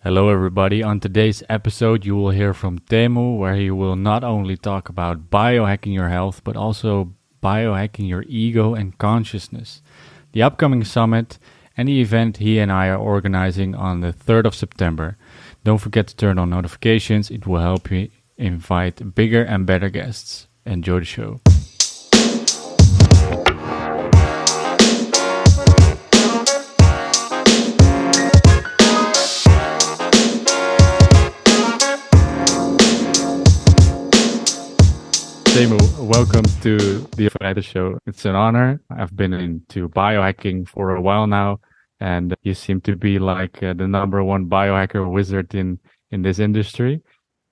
Hello, everybody. On today's episode, you will hear from Teemu, where he will not only talk about biohacking your health, but also biohacking your ego and consciousness, the upcoming summit, and the event he and I are organizing on the 3rd of September. Don't forget to turn on notifications. It will help you invite bigger and better guests. Enjoy the show. Teemu, welcome to the Frijters Show. It's an honor. I've been into biohacking for a while now, and you seem to be like the number one biohacker wizard in this industry.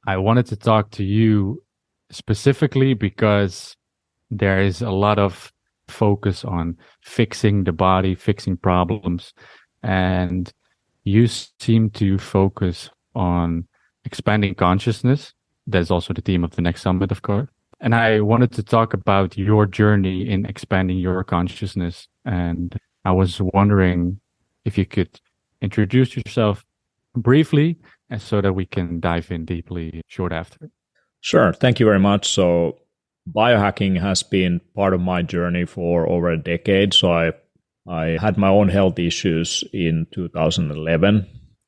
I wanted to talk to you specifically because there is a lot of focus on fixing the body, fixing problems, and you seem to focus on expanding consciousness. That's also the theme of the next summit, of course. And I wanted to talk about your journey in expanding your consciousness. And I was wondering if you could introduce yourself briefly, and so that we can dive in deeply short after. Sure. Thank you very much. So biohacking has been part of my journey for over a decade. So I had my own health issues in 2011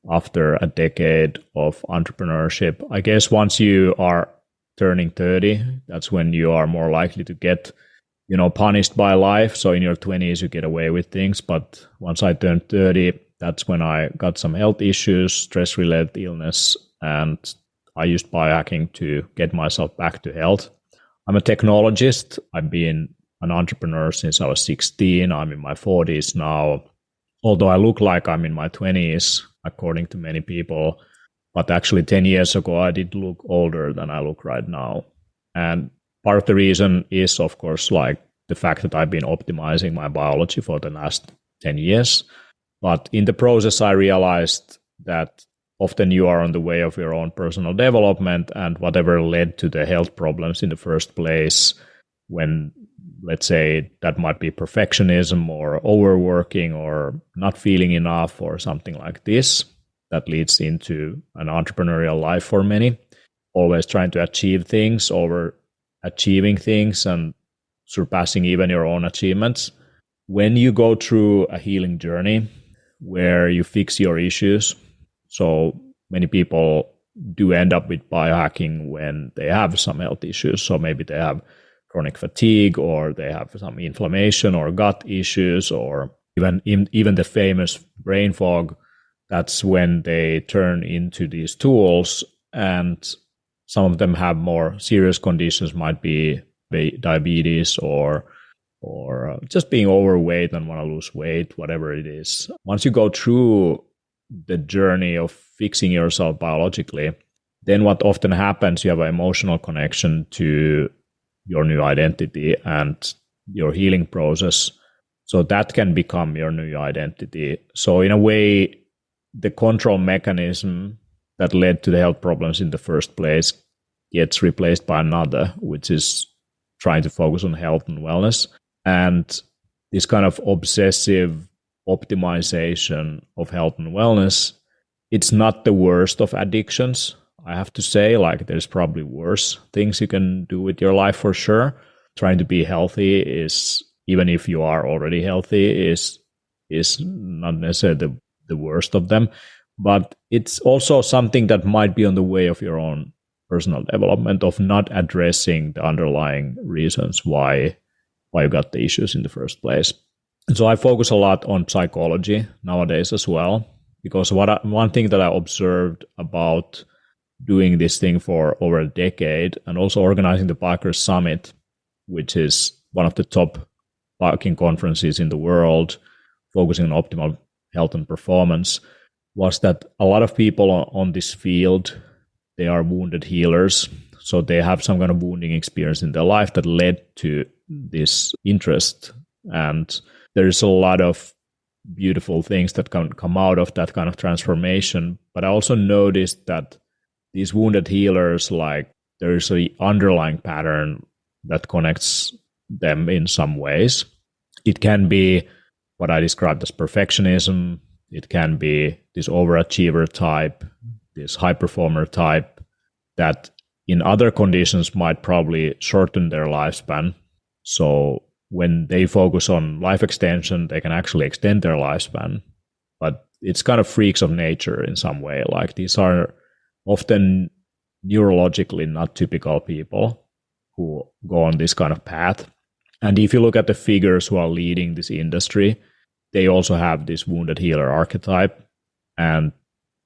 after a decade of entrepreneurship. I guess once you are turning 30, that's when you are more likely to get, punished by life. So in your 20s, you get away with things. But once I turned 30, that's when I got some health issues, stress-related illness, and I used biohacking to get myself back to health. I'm a technologist. I've been an entrepreneur since I was 16. I'm in my 40s now. Although I look like I'm in my 20s, according to many people. But actually 10 years ago, I did look older than I look right now. And part of the reason is, of course, like the fact that I've been optimizing my biology for the last 10 years. But in the process, I realized that often you are on the way of your own personal development, and whatever led to the health problems in the first place, when, let's say, that might be perfectionism or overworking or not feeling enough or something like this, that leads into an entrepreneurial life for many, always trying to achieve things, over achieving things and surpassing even your own achievements. When you go through a healing journey where you fix your issues, so many people do end up with biohacking when they have some health issues. So maybe they have chronic fatigue, or they have some inflammation or gut issues, or even the famous brain fog. That's when they turn into these tools, and some of them have more serious conditions, might be diabetes or just being overweight and want to lose weight, whatever it is. Once you go through the journey of fixing yourself biologically, then what often happens, you have an emotional connection to your new identity and your healing process. So that can become your new identity. So in a way, the control mechanism that led to the health problems in the first place gets replaced by another, which is trying to focus on health and wellness. And this kind of obsessive optimization of health and wellness, it's not the worst of addictions, I have to say. Like, there's probably worse things you can do with your life for sure. Trying to be healthy is, even if you are already healthy, is not necessarily the worst of them, but it's also something that might be on the way of your own personal development, of not addressing the underlying reasons why you got the issues in the first place. And so I focus a lot on psychology nowadays as well, because one thing that I observed about doing this thing for over a decade, and also organizing the Biohacker Summit, which is one of the top biohacking conferences in the world, focusing on optimal health and performance, was that a lot of people on this field, they are wounded healers. So they have some kind of wounding experience in their life that led to this interest. And there's a lot of beautiful things that can come out of that kind of transformation. But I also noticed that these wounded healers, like, there's an underlying pattern that connects them in some ways. It can be what I described as perfectionism. It can be this overachiever type, this high performer type that in other conditions might probably shorten their lifespan. So when they focus on life extension, they can actually extend their lifespan. But it's kind of freaks of nature in some way. Like these are often neurologically not typical people who go on this kind of path. And if you look at the figures who are leading this industry, they also have this wounded healer archetype, and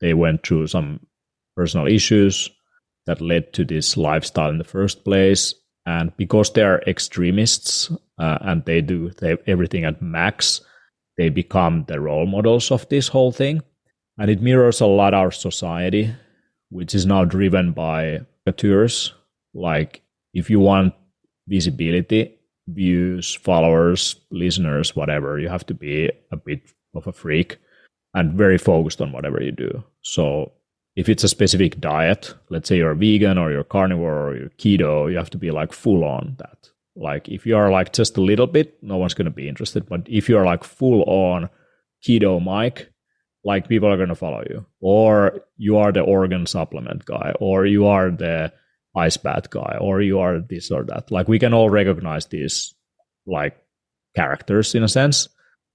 they went through some personal issues that led to this lifestyle in the first place. And because they are extremists and they do everything at max, they become the role models of this whole thing. And it mirrors a lot our society, which is now driven by amateurs. Like if you want visibility, views, followers, listeners, whatever, you have to be a bit of a freak and very focused on whatever you do. So if it's a specific diet, let's say you're vegan or you're carnivore or you're keto, you have to be like full on that. Like if you are like just a little bit, no one's going to be interested. But if you're like full on keto Mike, like people are going to follow you. Or you are the organ supplement guy, or you are the ice bath guy, or you are this or that. Like we can all recognize these like characters in a sense.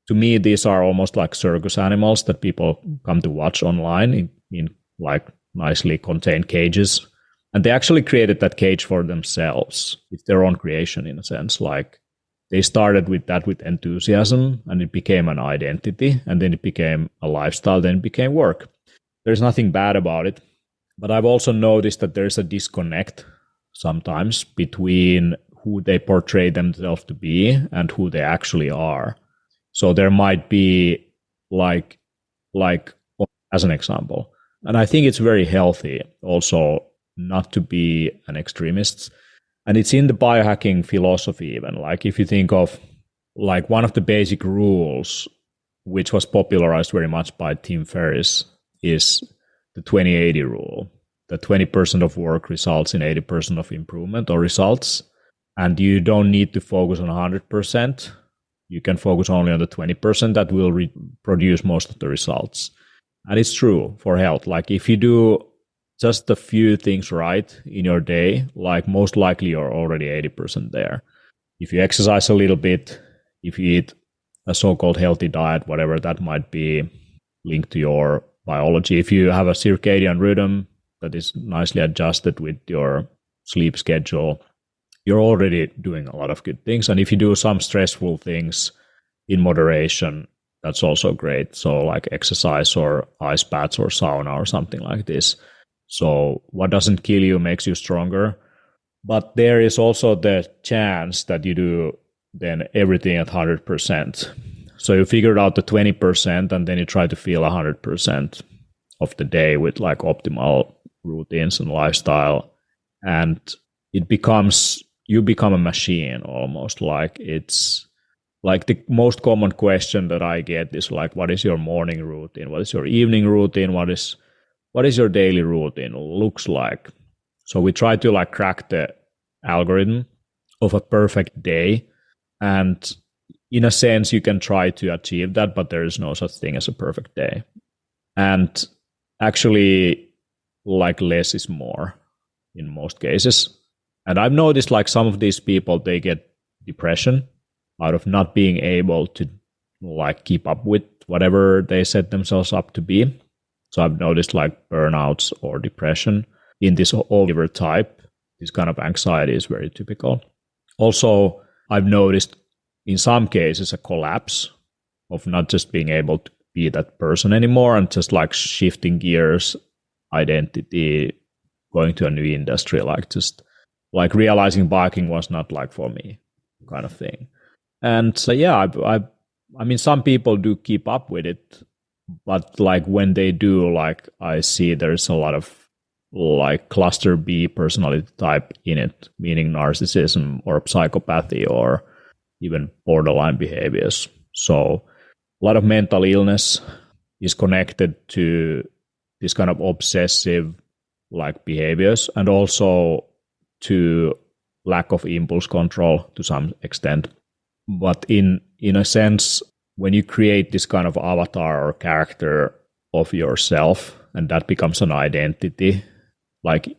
To me, these are almost like circus animals that people come to watch online in like nicely contained cages. And they actually created that cage for themselves. It's their own creation in a sense. Like they started with that with enthusiasm, and it became an identity, and then it became a lifestyle, then it became work. There's nothing bad about it. But I've also noticed that there's a disconnect sometimes between who they portray themselves to be and who they actually are. So there might be like as an example, and I think it's very healthy also not to be an extremist. And it's in the biohacking philosophy even. Like if you think of like one of the basic rules, which was popularized very much by Tim Ferriss, is the 20-80 rule. That 20% of work results in 80% of improvement or results. And you don't need to focus on 100%. You can focus only on the 20% that will produce most of the results. And it's true for health. Like if you do just a few things right in your day, like most likely you're already 80% there. If you exercise a little bit, if you eat a so-called healthy diet, whatever that might be linked to your biology, if you have a circadian rhythm that is nicely adjusted with your sleep schedule, you're already doing a lot of good things. And if you do some stressful things in moderation, that's also great. So like exercise or ice baths or sauna or something like this. So what doesn't kill you makes you stronger. But there is also the chance that you do then everything at 100%. So you figured out the 20% and then you try to feel 100% of the day with like optimal routines and lifestyle. And it becomes, you become a machine almost. Like it's like the most common question that I get is like, what is your morning routine? What is your evening routine? What is your daily routine looks like? So we try to like crack the algorithm of a perfect day. And in a sense, you can try to achieve that, but there is no such thing as a perfect day. And actually, like less is more in most cases. And I've noticed like some of these people, they get depression out of not being able to like keep up with whatever they set themselves up to be. So I've noticed like burnouts or depression in this all-giver type. This kind of anxiety is very typical. Also, I've noticed in some cases a collapse of not just being able to be that person anymore and just like shifting gears, identity, going to a new industry, like just like realizing biking was not like for me kind of thing. And so, yeah, I mean, some people do keep up with it, but like when they do, like I see there's a lot of like cluster B personality type in it, meaning narcissism or psychopathy or even borderline behaviors. So a lot of mental illness is connected to this kind of obsessive like behaviors, and also to lack of impulse control to some extent. But in a sense, when you create this kind of avatar or character of yourself and that becomes an identity. Like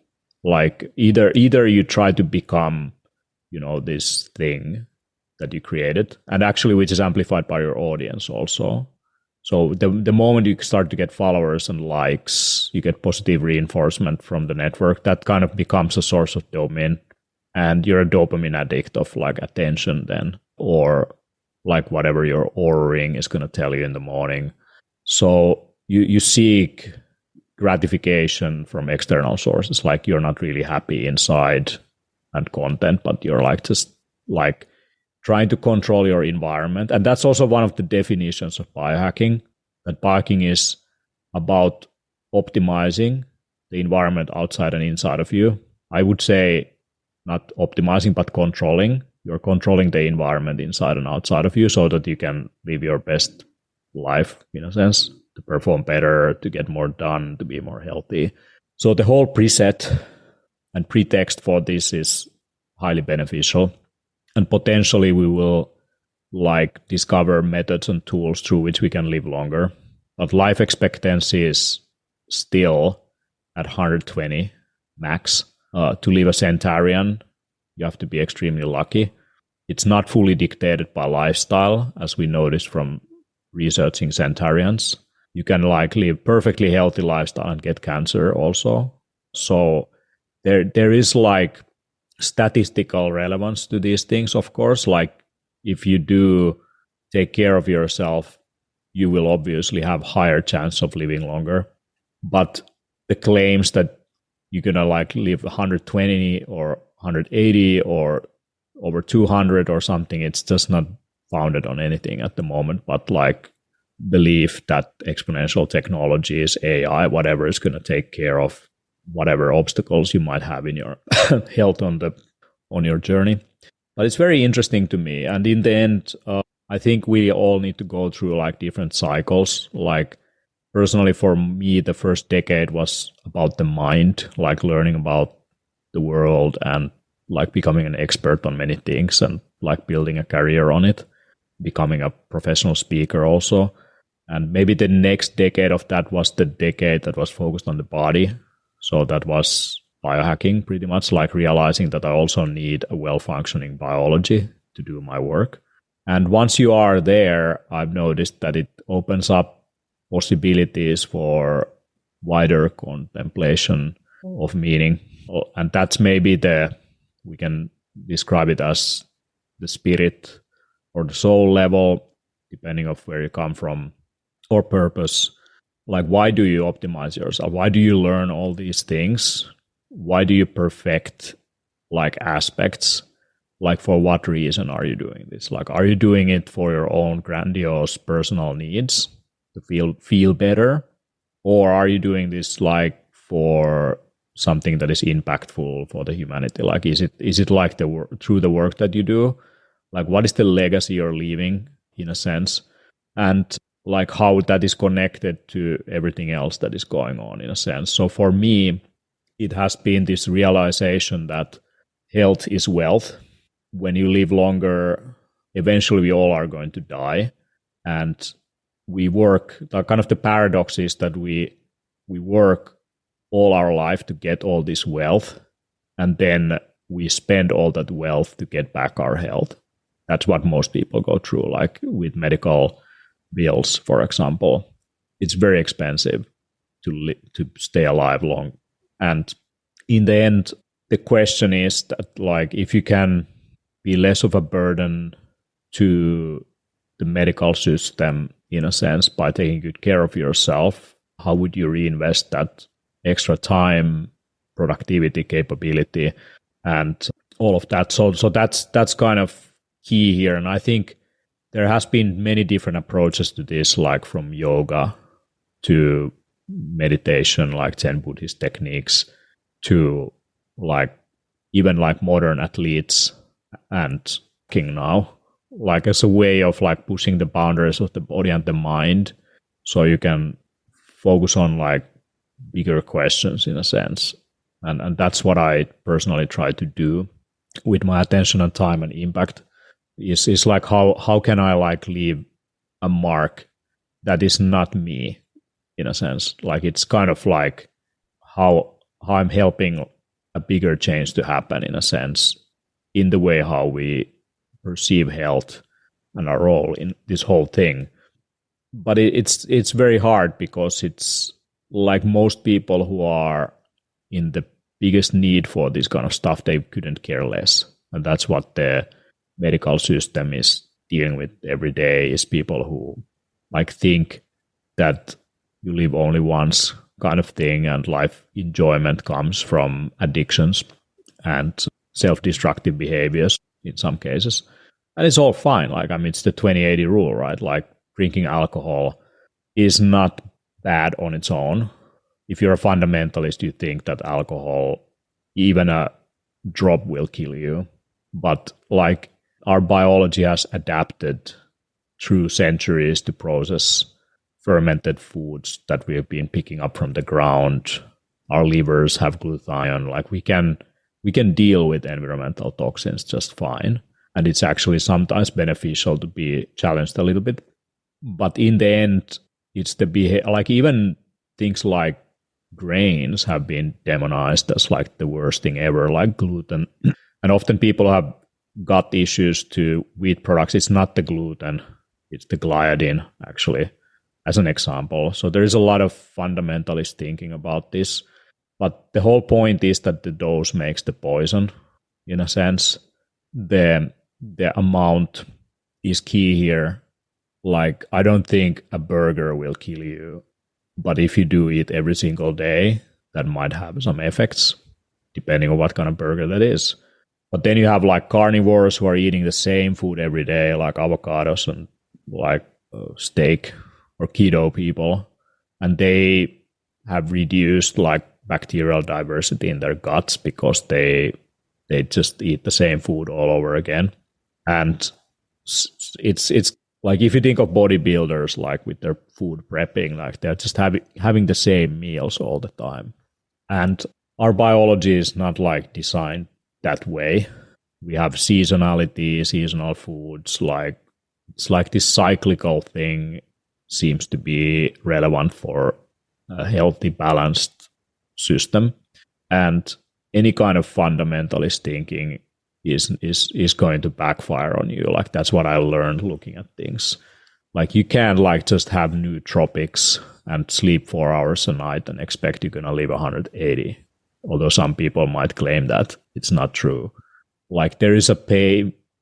either you try to become, this thing that you created, and actually which is amplified by your audience also. So the moment you start to get followers and likes, you get positive reinforcement from the network, that kind of becomes a source of dopamine, and you're a dopamine addict of like attention then, or like whatever your Oura ring is going to tell you in the morning. So you seek gratification from external sources, like you're not really happy inside and content, but you're like just like trying to control your environment. And that's also one of the definitions of biohacking, that biohacking is about optimizing the environment outside and inside of you. I would say not optimizing, but controlling. You're controlling the environment inside and outside of you so that you can live your best life, in a sense, to perform better, to get more done, to be more healthy. So the whole preset and pretext for this is highly beneficial. And potentially we will like discover methods and tools through which we can live longer. But life expectancy is still at 120 max. To live a centurion, you have to be extremely lucky. It's not fully dictated by lifestyle, as we noticed from researching centurions. You can like live perfectly healthy lifestyle and get cancer also. So there is like statistical relevance to these things, of course. Like if you do take care of yourself, you will obviously have higher chance of living longer. But the claims that you're gonna like live 120 or 180 or over 200 or something, it's just not founded on anything at the moment. But like belief that exponential technologies, AI, whatever, is going to take care of whatever obstacles you might have in your health on your journey. But it's very interesting to me. And in the end, I think we all need to go through like different cycles. Like personally, for me, the first decade was about the mind, like learning about the world and like becoming an expert on many things and like building a career on it, becoming a professional speaker also. And maybe the next decade of that was the decade that was focused on the body. So that was biohacking, pretty much, like realizing that I also need a well-functioning biology to do my work. And once you are there, I've noticed that it opens up possibilities for wider contemplation of meaning. And that's maybe we can describe it as the spirit or the soul level, depending on where you come from, or purpose. Like, why do you optimize yourself? Why do you learn all these things? Why do you perfect like aspects? Like, for what reason are you doing this? Like, are you doing it for your own grandiose personal needs to feel better? Or are you doing this like for something that is impactful for the humanity? Like, is it like through the work that you do? Like, what is the legacy you're leaving, in a sense? And like how that is connected to everything else that is going on, in a sense. So for me, it has been this realization that health is wealth. When you live longer, eventually we all are going to die. And we work, kind of the paradox is that we work all our life to get all this wealth, and then we spend all that wealth to get back our health. That's what most people go through, like with medical bills, for example. It's very expensive to stay alive long. And in the end, the question is that, like, if you can be less of a burden to the medical system, in a sense, by taking good care of yourself, how would you reinvest that extra time, productivity, capability, and all of that? So that's kind of key here. And I think there has been many different approaches to this, like from yoga to meditation, like Zen Buddhist techniques, to like even like modern athletes and king now, like as a way of like pushing the boundaries of the body and the mind, so you can focus on like bigger questions, in a sense. And that's what I personally try to do with my attention and time and impact. Is like how can I like leave a mark that is not me, in a sense. Like it's kind of like how I'm helping a bigger change to happen in a sense in the way how we perceive health and our role in this whole thing. But it's very hard because it's like most people who are in the biggest need for this kind of stuff, they couldn't care less. And that's what the medical system is dealing with every day, is people who like think that you live only once kind of thing, and life enjoyment comes from addictions and self-destructive behaviors in some cases. And it's all fine. Like, I mean, it's the 20/80 rule, right? Like drinking alcohol is not bad on its own. If you're a fundamentalist, you think that alcohol, even a drop, will kill you. But like our biology has adapted through centuries to process fermented foods that we have been picking up from the ground. Our livers have glutathione. Like we can deal with environmental toxins just fine. And it's actually sometimes beneficial to be challenged a little bit. But in the end, it's the behavior. Like even things like grains have been demonized as like the worst thing ever, like gluten. And often people have got issues to wheat products. It's not the gluten, it's the gliadin, actually, as an example. So there is a lot of fundamentalist thinking about this. But the whole point is that the dose makes the poison, in a sense. The amount is key here. Like, I don't think a burger will kill you, but if you do eat every single day, that might have some effects, depending on what kind of burger that is. But then you have like carnivores who are eating the same food every day, like avocados and like steak, or keto people, and they have reduced like bacterial diversity in their guts because they just eat the same food all over again. And it's like, if you think of bodybuilders, like with their food prepping, like they're just having the same meals all the time. And our biology is not like designed that way. We have seasonality, seasonal foods, like it's like this cyclical thing seems to be relevant for a healthy, balanced system. And any kind of fundamentalist thinking is going to backfire on you. Like that's what I learned looking at things. Like you can't like just have nootropics and sleep 4 hours a night and expect you're gonna live 180. Although some people might claim that it's not true. Like there is a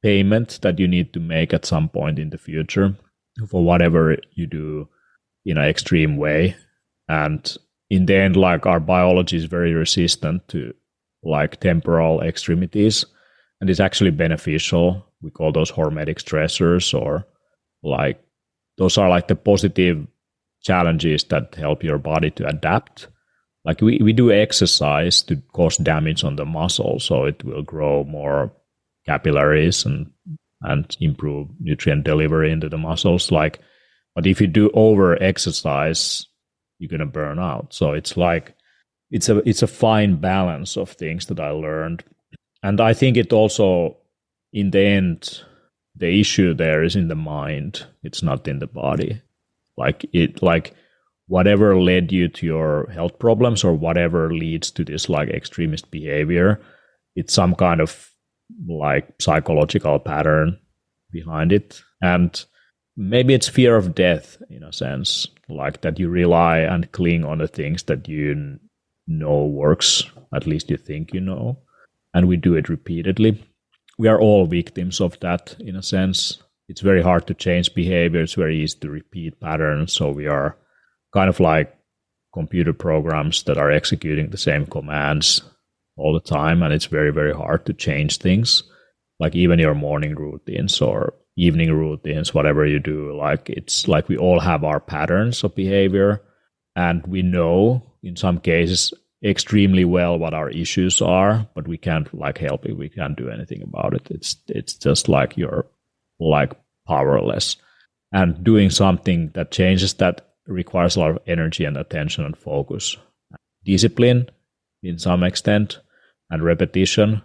payment that you need to make at some point in the future for whatever you do in an extreme way. And in the end, like our biology is very resistant to like temporal extremities. And it's actually beneficial. We call those hormetic stressors, or like those are like the positive challenges that help your body to adapt. Like we do exercise to cause damage on the muscle, so it will grow more capillaries and improve nutrient delivery into the muscles. Like, but if you do over exercise, you're gonna burn out. So it's like it's a fine balance of things that I learned. And I think it also, in the end, the issue there is in the mind. It's not in the body. Like whatever led you to your health problems, or whatever leads to this like extremist behavior, it's some kind of like psychological pattern behind it. And maybe it's fear of death in a sense, like that you rely and cling on the things that you know works, at least you think you know. And we do it repeatedly. We are all victims of that in a sense. It's very hard to change behavior. It's very easy to repeat patterns. So we are kind of like computer programs that are executing the same commands all the time. And it's very, very hard to change things. Like even your morning routines or evening routines, whatever you do, like it's like we all have our patterns of behavior. And we know in some cases extremely well what our issues are, but we can't like help it. We can't do anything about it. It's just like you're like powerless. And doing something that changes that requires a lot of energy and attention and focus, discipline in some extent, and repetition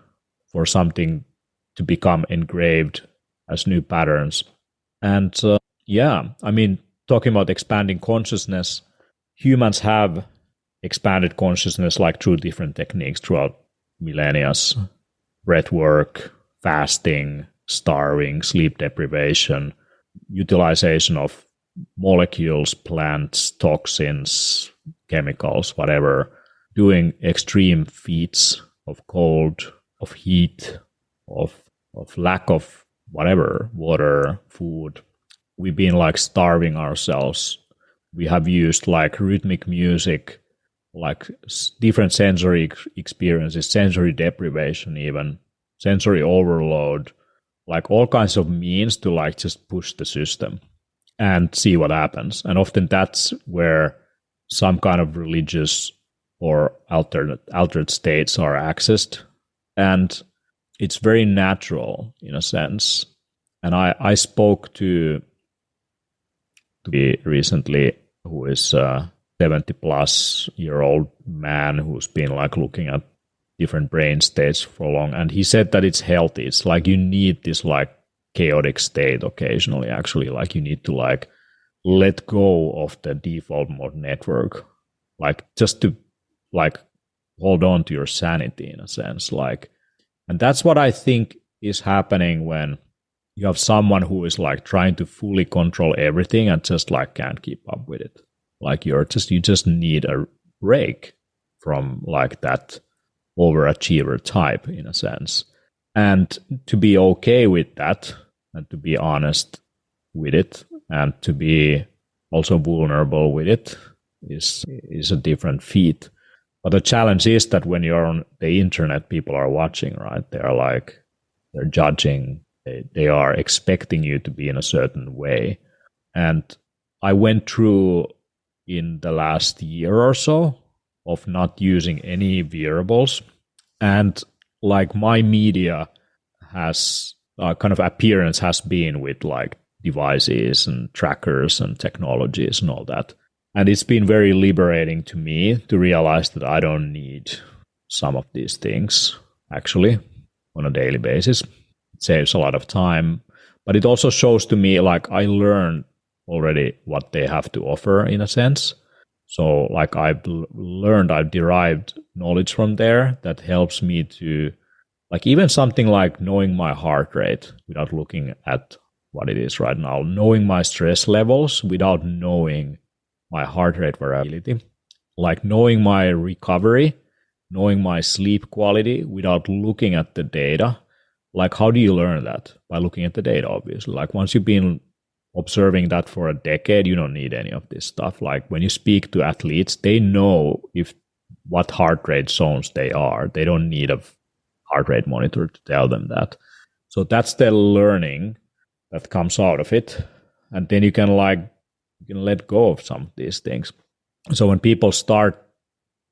for something to become engraved as new patterns. And yeah, I mean, talking about expanding consciousness, humans have expanded consciousness like through different techniques throughout millennia. Breath work, fasting, starving, sleep deprivation, utilization of molecules, plants, toxins, chemicals, whatever, doing extreme feats of cold, of heat, of lack of whatever, water, food. We've been like starving ourselves. We have used like rhythmic music, like different sensory experiences, sensory deprivation, even sensory overload, like all kinds of means to like just push the system and see what happens. And often that's where some kind of religious or altered states are accessed. And it's very natural in a sense. And I spoke to recently, who is 70 plus year old man who's been like looking at different brain states for long, and he said that it's healthy. It's like you need this like chaotic state occasionally, actually, like you need to like let go of the default mode network, like just to like hold on to your sanity in a sense, like. And that's what I think is happening when you have someone who is like trying to fully control everything and just like can't keep up with it. Like you just need a break from like that overachiever type in a sense. And to be okay with that and to be honest with it and to be also vulnerable with it is a different feat. But the challenge is that when you're on the internet, people are watching, right? They're judging, they are expecting you to be in a certain way. And I went through in the last year or so of not using any wearables. And like my media has kind of appearance has been with like devices and trackers and technologies and all that. And it's been very liberating to me to realize that I don't need some of these things actually on a daily basis. It saves a lot of time, but it also shows to me like I learned already what they have to offer in a sense. So like I've derived knowledge from there that helps me to like even something like knowing my heart rate without looking at what it is right now, knowing my stress levels without knowing my heart rate variability, like knowing my recovery, knowing my sleep quality without looking at the data. Like how do you learn that? By looking at the data, obviously. Like once you've been observing that for a decade, you don't need any of this stuff. Like when you speak to athletes, they know what heart rate zones they are. They don't need a heart rate monitor to tell them that. So that's the learning that comes out of it. And then you can let go of some of these things. So when people start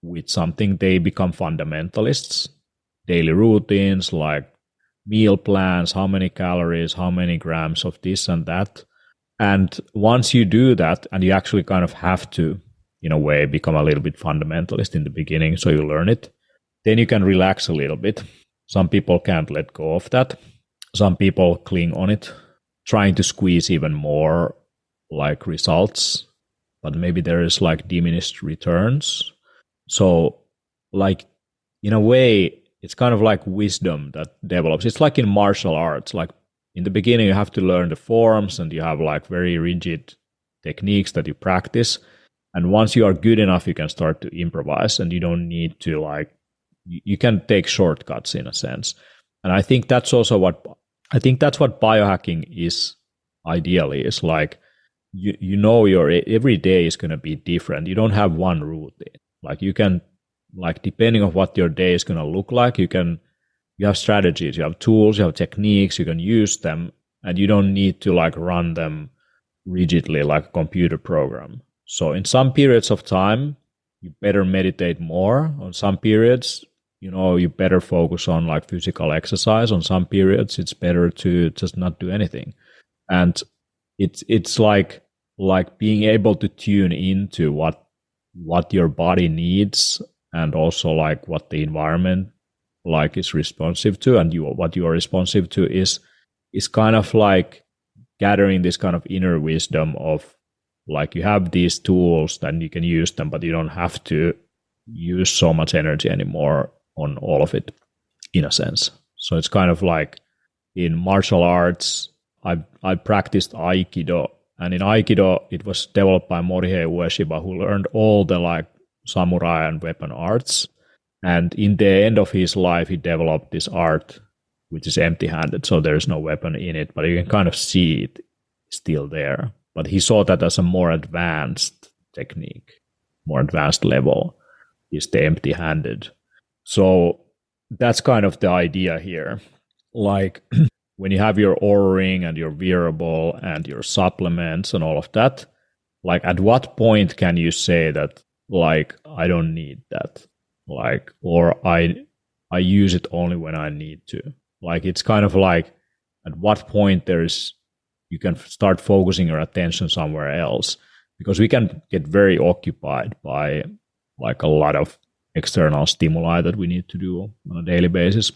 with something, they become fundamentalists. Daily routines like meal plans, how many calories, how many grams of this and that. And once you do that, and you actually kind of have to, in a way, become a little bit fundamentalist in the beginning, so you learn it, then you can relax a little bit. Some people can't let go of that. Some people cling on it, trying to squeeze even more like results, but maybe there is like diminished returns. So like in a way, it's kind of like wisdom that develops. It's like in martial arts, like in the beginning, you have to learn the forms and you have like very rigid techniques that you practice. And once you are good enough, you can start to improvise and you don't need to like, you can take shortcuts in a sense. And I think that's also what biohacking is ideally. It's like, you know, your every day is going to be different. You don't have one routine. Like you can, like depending on what your day is going to look like, you have strategies, you have tools, you have techniques, you can use them, and you don't need to like run them rigidly like a computer program. So in some periods of time, you better meditate more. On some periods, you know, you better focus on like physical exercise. On some periods, it's better to just not do anything. And it's like being able to tune into what your body needs and also like what the environment like is responsive to, and what you are responsive to is kind of like gathering this kind of inner wisdom of Like you have these tools, then you can use them, but you don't have to use so much energy anymore on all of it, in a sense. So it's kind of like in martial arts, I practiced Aikido, and in Aikido it was developed by Morihei Ueshiba, who learned all the like samurai and weapon arts. And in the end of his life, he developed this art, which is empty-handed, so there's no weapon in it, but you can kind of see it still there. But he saw that as a more advanced technique, more advanced level, is the empty-handed. So that's kind of the idea here. Like when you have your Oura ring and your wearable and your supplements and all of that, like at what point can you say that, like, I don't need that? Like, or I use it only when I need to. Like, it's kind of like at what point you can start focusing your attention somewhere else, because we can get very occupied by like a lot of external stimuli that we need to do on a daily basis.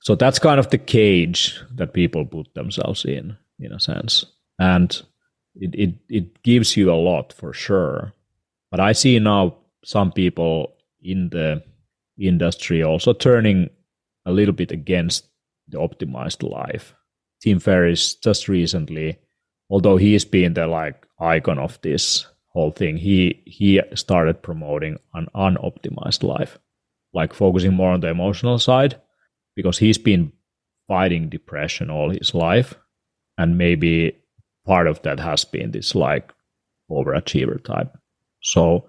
So that's kind of the cage that people put themselves in a sense. And it gives you a lot for sure. But I see now some people in the industry also turning a little bit against the optimized life. Tim Ferriss just recently, although he's been the like icon of this whole thing, he started promoting an unoptimized life, like focusing more on the emotional side, because he's been fighting depression all his life, and maybe part of that has been this like overachiever type. So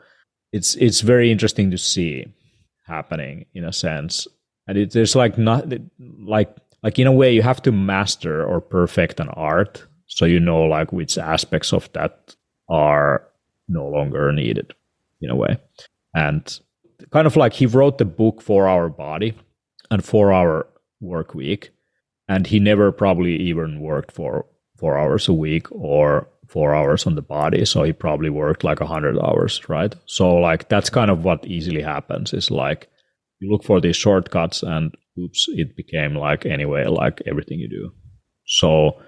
it's very interesting to see happening in a sense, and there's like not like in a way you have to master or perfect an art, so you know like which aspects of that are no longer needed in a way. And kind of like he wrote the book 4 Hour Body and 4 Hour Work Week, and he never probably even worked for 4 hours a week or 4 hours on the body, so he probably worked like 100 hours, right? So like that's kind of what easily happens, is like you look for these shortcuts and oops, it became like anyway like everything you do. So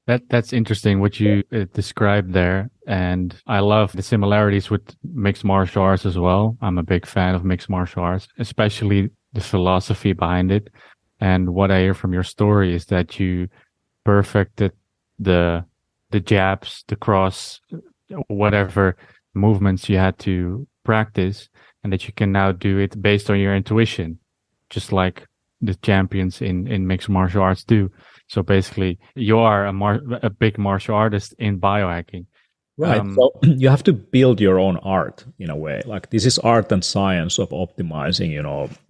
that's interesting what you described there, and I love the similarities with mixed martial arts as well. I'm a big fan of mixed martial arts, especially the philosophy behind it. And what I hear from your story is that you perfected the jabs, the cross, whatever movements you had to practice, and that you can now do it based on your intuition, just like the champions in mixed martial arts do. So basically, you are a big martial artist in biohacking. Right. So you have to build your own art in a way. Like this is art and science of optimizing,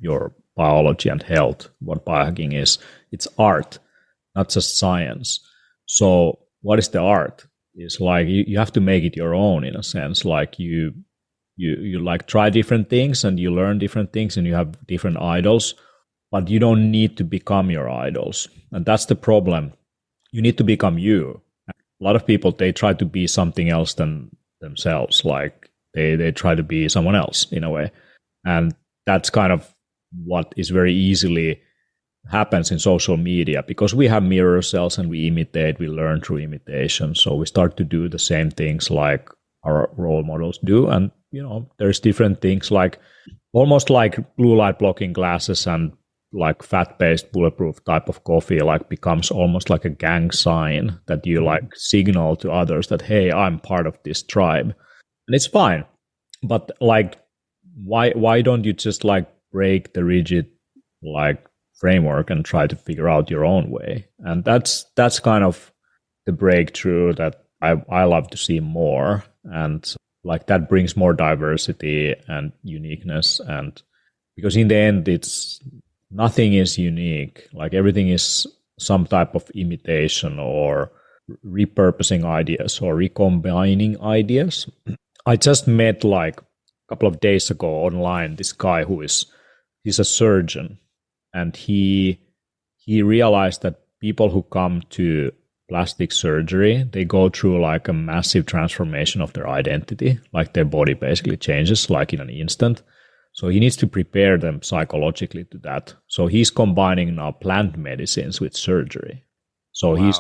your biology and health. What biohacking is, it's art, not just science. So what is the art? It's like you have to make it your own in a sense. Like you like try different things and you learn different things and you have different idols, but you don't need to become your idols. And that's the problem. You need to become you. A lot of people, they try to be something else than themselves. Like they try to be someone else in a way. And that's kind of what is very easily happens in social media, because we have mirror cells and we imitate, we learn through imitation. So we start to do the same things like our role models do. And, there's different things like almost like blue light blocking glasses and like fat-based bulletproof type of coffee like becomes almost like a gang sign that you like signal to others that, hey, I'm part of this tribe. And it's fine. But like, why don't you just like break the rigid like framework and try to figure out your own way? And that's kind of the breakthrough that I love to see more. And like that brings more diversity and uniqueness. And because in the end, nothing is unique. Like everything is some type of imitation or repurposing ideas or recombining ideas. I just met like a couple of days ago online this guy he's a surgeon, and he realized that people who come to plastic surgery, they go through like a massive transformation of their identity, like their body basically changes like in an instant. So he needs to prepare them psychologically to that. So he's combining now plant medicines with surgery. So wow.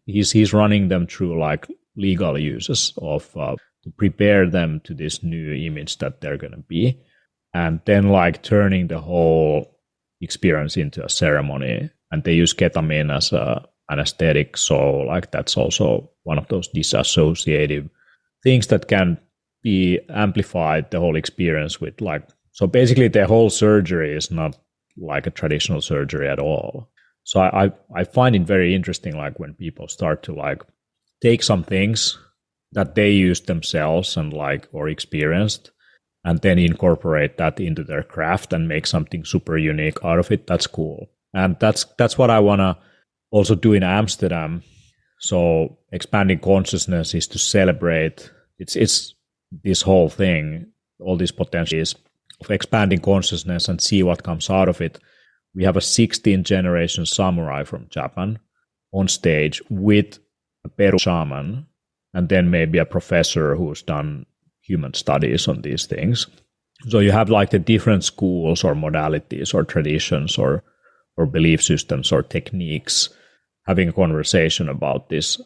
He's running them through like legal uses of to prepare them to this new image that they're going to be, and then like turning the whole experience into a ceremony. And they use ketamine as a anesthetic, so like that's also one of those disassociative things that can be amplified the whole experience with like, so basically the whole surgery is not like a traditional surgery at all. So I find it very interesting, like when people start to like take some things that they used themselves and like or experienced, and then incorporate that into their craft and make something super unique out of it. That's cool. And that's what I want to also do in Amsterdam. So expanding consciousness is to celebrate. It's this whole thing, all these potentials of expanding consciousness and see what comes out of it. We have a 16th generation samurai from Japan on stage with a Peru shaman, and then maybe a professor who's done human studies on these things. So you have like the different schools or modalities or traditions or belief systems or techniques having a conversation about this.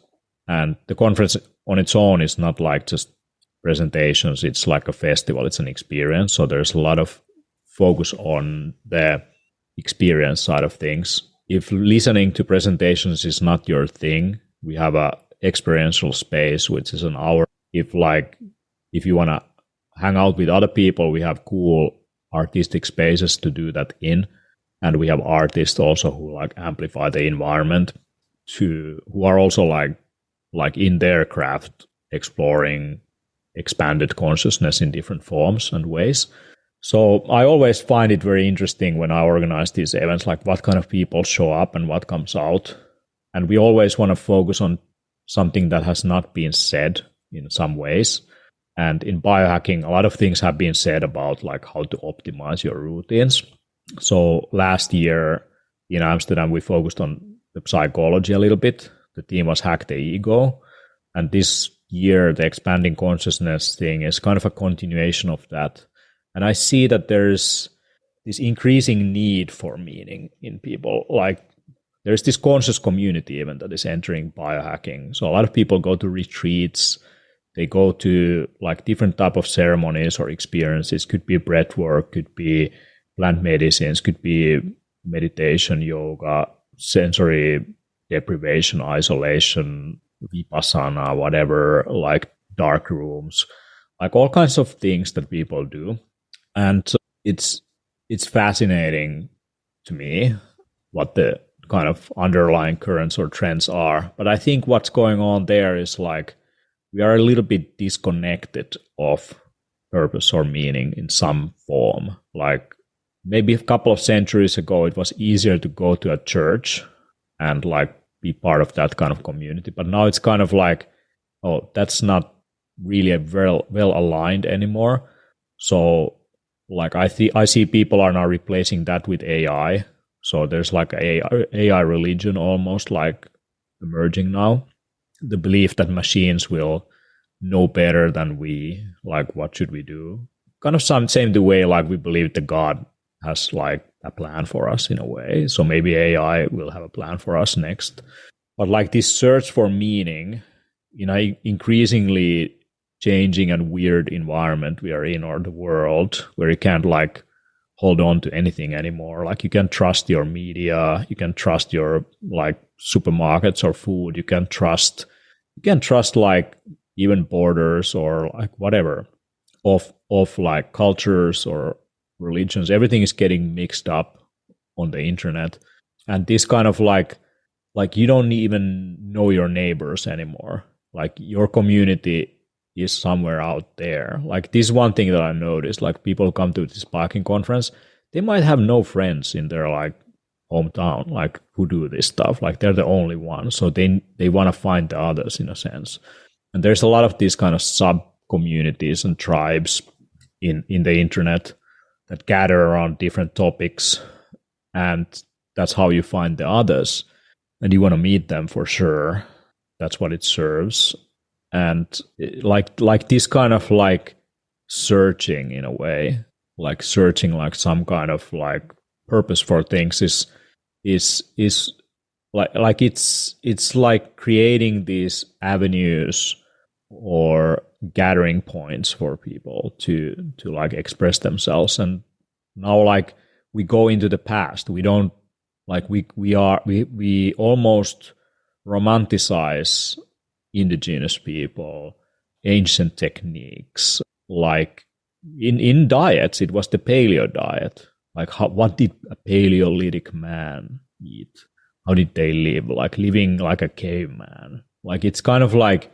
And the conference on its own is not like just presentations. It's like a festival. It's an experience. So there's a lot of focus on the experience side of things. If listening to presentations is not your thing, we have a experiential space, which is an hour. If you want to hang out with other people, we have cool artistic spaces to do that in. And we have artists also who like amplify the environment who are also like in their craft exploring expanded consciousness in different forms and ways. So I always find it very interesting when I organize these events, like what kind of people show up and what comes out. And we always want to focus on something that has not been said in some ways. And in biohacking, a lot of things have been said about like how to optimize your routines. So last year in Amsterdam, we focused on the psychology a little bit. The theme was Hack the Ego. And this year, the expanding consciousness thing is kind of a continuation of that. And I see that there's this increasing need for meaning in people. Like there's this conscious community even that is entering biohacking. So a lot of people go to retreats. They go to like different type of ceremonies or experiences. Could be breath work, could be plant medicines, could be meditation, yoga, sensory deprivation, isolation, vipassana, whatever, like dark rooms, like all kinds of things that people do. And so it's fascinating to me what the kind of underlying currents or trends are. But I think what's going on there is like we are a little bit disconnected of purpose or meaning in some form. Like maybe a couple of centuries ago, it was easier to go to a church and like be part of that kind of community. But now it's kind of like, oh, that's not really a well aligned anymore. So like I see people are now replacing that with AI. So there's like AI religion almost like emerging now. The belief that machines will know better than we, like what should we do? Kind of same the way like we believe that God has like a plan for us in a way. So maybe AI will have a plan for us next. But like this search for meaning, increasingly changing and weird environment we are in, or the world where you can't like hold on to anything anymore. Like you can trust your media, you can trust your like supermarkets or food, you can trust like even borders or like whatever of like cultures or religions. Everything is getting mixed up on the internet. And this kind of like you don't even know your neighbors anymore. Like your community is somewhere out there. Like this one thing that I noticed, like people come to this biohacking conference, they might have no friends in their like hometown, like who do this stuff. Like they're the only ones. So they want to find the others in a sense. And there's a lot of these kind of sub communities and tribes in the internet that gather around different topics. And that's how you find the others. And you want to meet them for sure. That's what it serves. And like this kind of like searching in a way, like searching like some kind of like purpose for things is like it's like creating these avenues or gathering points for people to like express themselves. And now like we go into the past. We don't like we almost romanticize indigenous people, ancient techniques. Like in diets, it was the paleo diet. Like what did a Paleolithic man eat? How did they live? Like living like a caveman. Like it's kind of like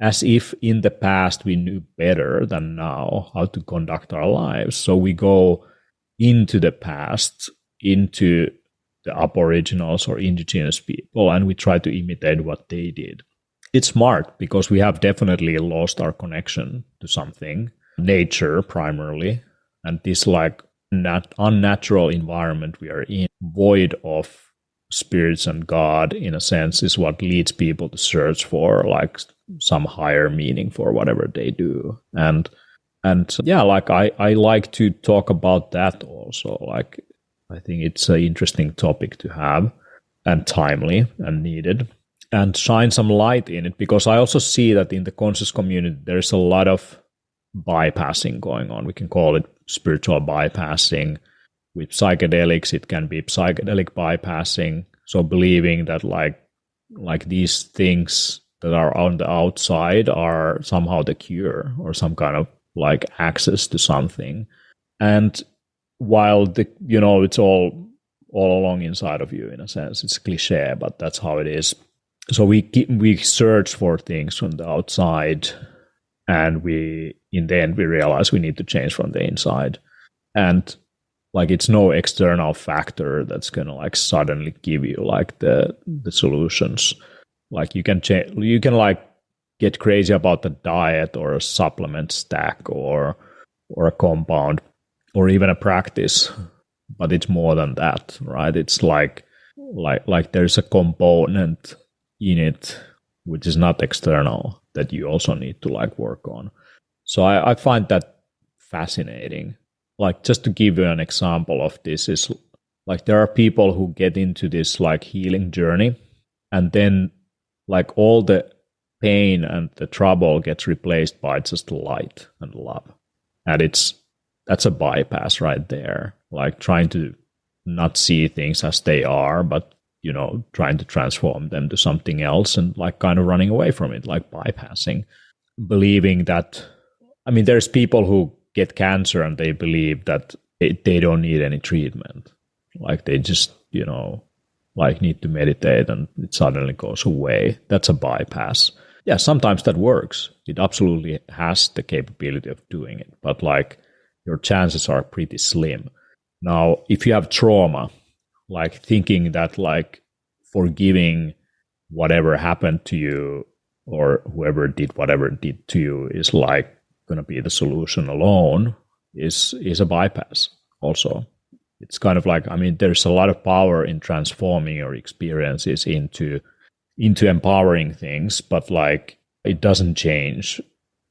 as if in the past we knew better than now how to conduct our lives. So we go into the past, into the aboriginals or indigenous people, and we try to imitate what they did. It's smart because we have definitely lost our connection to something, nature primarily, and this like unnatural environment we are in, void of spirits and God in a sense, is what leads people to search for like some higher meaning for whatever they do. And yeah, like I like to talk about that also. Like I think it's an interesting topic to have and timely and needed, and shine some light in it, because I also see that in the conscious community there's a lot of bypassing going on. We can call it spiritual bypassing. With psychedelics, it can be psychedelic bypassing. So believing that like these things that are on the outside are somehow the cure or some kind of like access to something. And while it's all along inside of you in a sense, it's cliche, but that's how it is. So we search for things from the outside, and in the end we realize we need to change from the inside. And like it's no external factor that's gonna like suddenly give you like the solutions. Like you can like get crazy about the diet or a supplement stack or a compound or even a practice, but it's more than that, right? It's like there's a component in it which is not external that you also need to like work on. So I find that fascinating. Like just to give you an example of this is like there are people who get into this like healing journey, and then like all the pain and the trouble gets replaced by just light and love. And that's a bypass right there. Like trying to not see things as they are, but trying to transform them to something else, and like kind of running away from it, like bypassing, believing that, I mean, there's people who get cancer and they believe that they don't need any treatment. Like they just, like need to meditate and it suddenly goes away. That's a bypass. Yeah, sometimes that works. It absolutely has the capability of doing it, but like your chances are pretty slim. Now, if you have trauma, like thinking that like forgiving whatever happened to you or whoever did whatever did to you is like going to be the solution alone is a bypass also. It's kind of like, I mean, there's a lot of power in transforming your experiences into empowering things, but like it doesn't change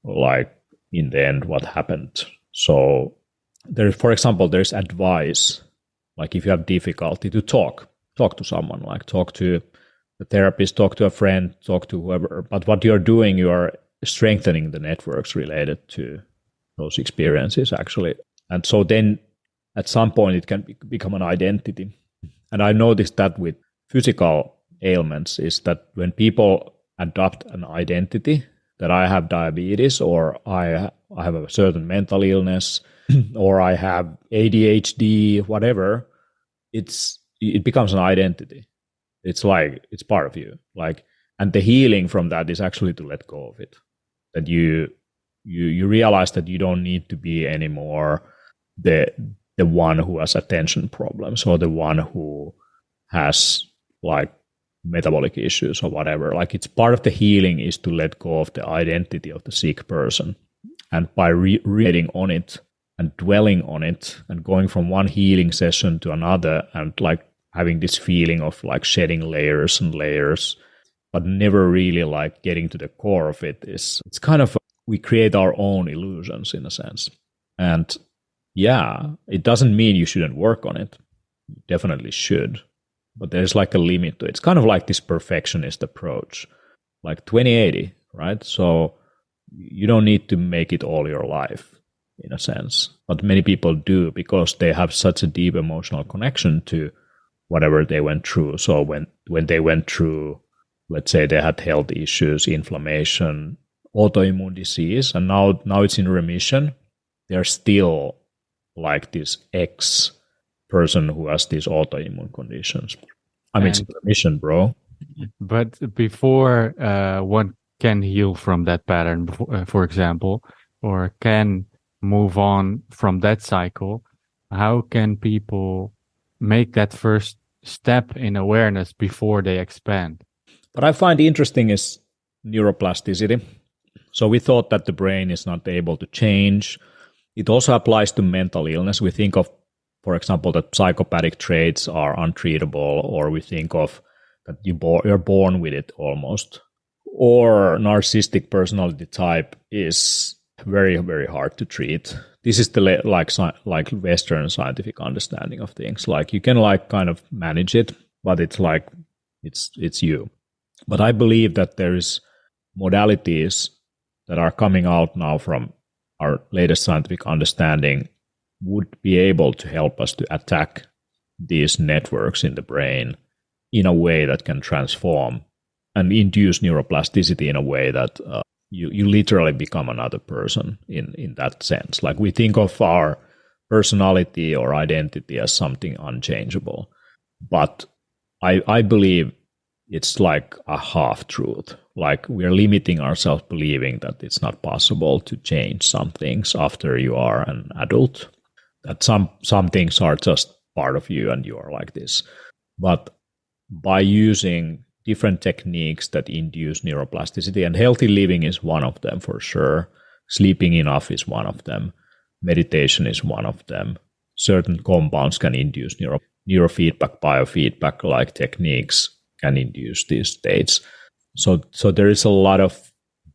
like in the end what happened. So there, for example, there's advice, like if you have difficulty to talk to someone, like talk to a therapist, talk to a friend, talk to whoever. But what you're doing, you are strengthening the networks related to those experiences actually. And so then at some point it can become an identity. And I noticed that with physical ailments is that when people adopt an identity that I have diabetes or I have a certain mental illness or I have ADHD, whatever, it becomes an identity. It's like it's part of you. Like, and the healing from that is actually to let go of it. That you realize that you don't need to be anymore the one who has attention problems or the one who has like metabolic issues or whatever. Like it's part of the healing is to let go of the identity of the sick person. And by reading on it and dwelling on it and going from one healing session to another and like having this feeling of like shedding layers and layers, but never really like getting to the core of it, it's kind of, we create our own illusions in a sense. And yeah, it doesn't mean you shouldn't work on it. You definitely should. But there's like a limit to it. It's kind of like this perfectionist approach, like 2080, right? So you don't need to make it all your life in a sense. But many people do because they have such a deep emotional connection to whatever they went through. So when they went through, let's say they had health issues, inflammation, autoimmune disease, and now it's in remission, they're still like this ex person who has these autoimmune conditions. I mean, it's remission, bro. But before one can heal from that pattern, for example, or can move on from that cycle, how can people make that first step in awareness before they expand? What I find interesting is neuroplasticity. So we thought that the brain is not able to change. It also applies to mental illness. We think of, for example, that psychopathic traits are untreatable, or we think of that you're born with it almost. Or narcissistic personality type is very, very hard to treat. This is the like Western scientific understanding of things. Like you can like kind of manage it, but it's like it's you. But I believe that there is modalities that are coming out now from our latest scientific understanding would be able to help us to attack these networks in the brain in a way that can transform and induce neuroplasticity in a way that you literally become another person in that sense. Like we think of our personality or identity as something unchangeable, but I believe it's like a half truth. Like we're limiting ourselves believing that it's not possible to change some things after you are an adult, that some things are just part of you and you are like this. But by using different techniques that induce neuroplasticity, and healthy living is one of them for sure. Sleeping enough is one of them. Meditation is one of them. Certain compounds can induce neurofeedback, biofeedback like techniques can induce these states. So there is a lot of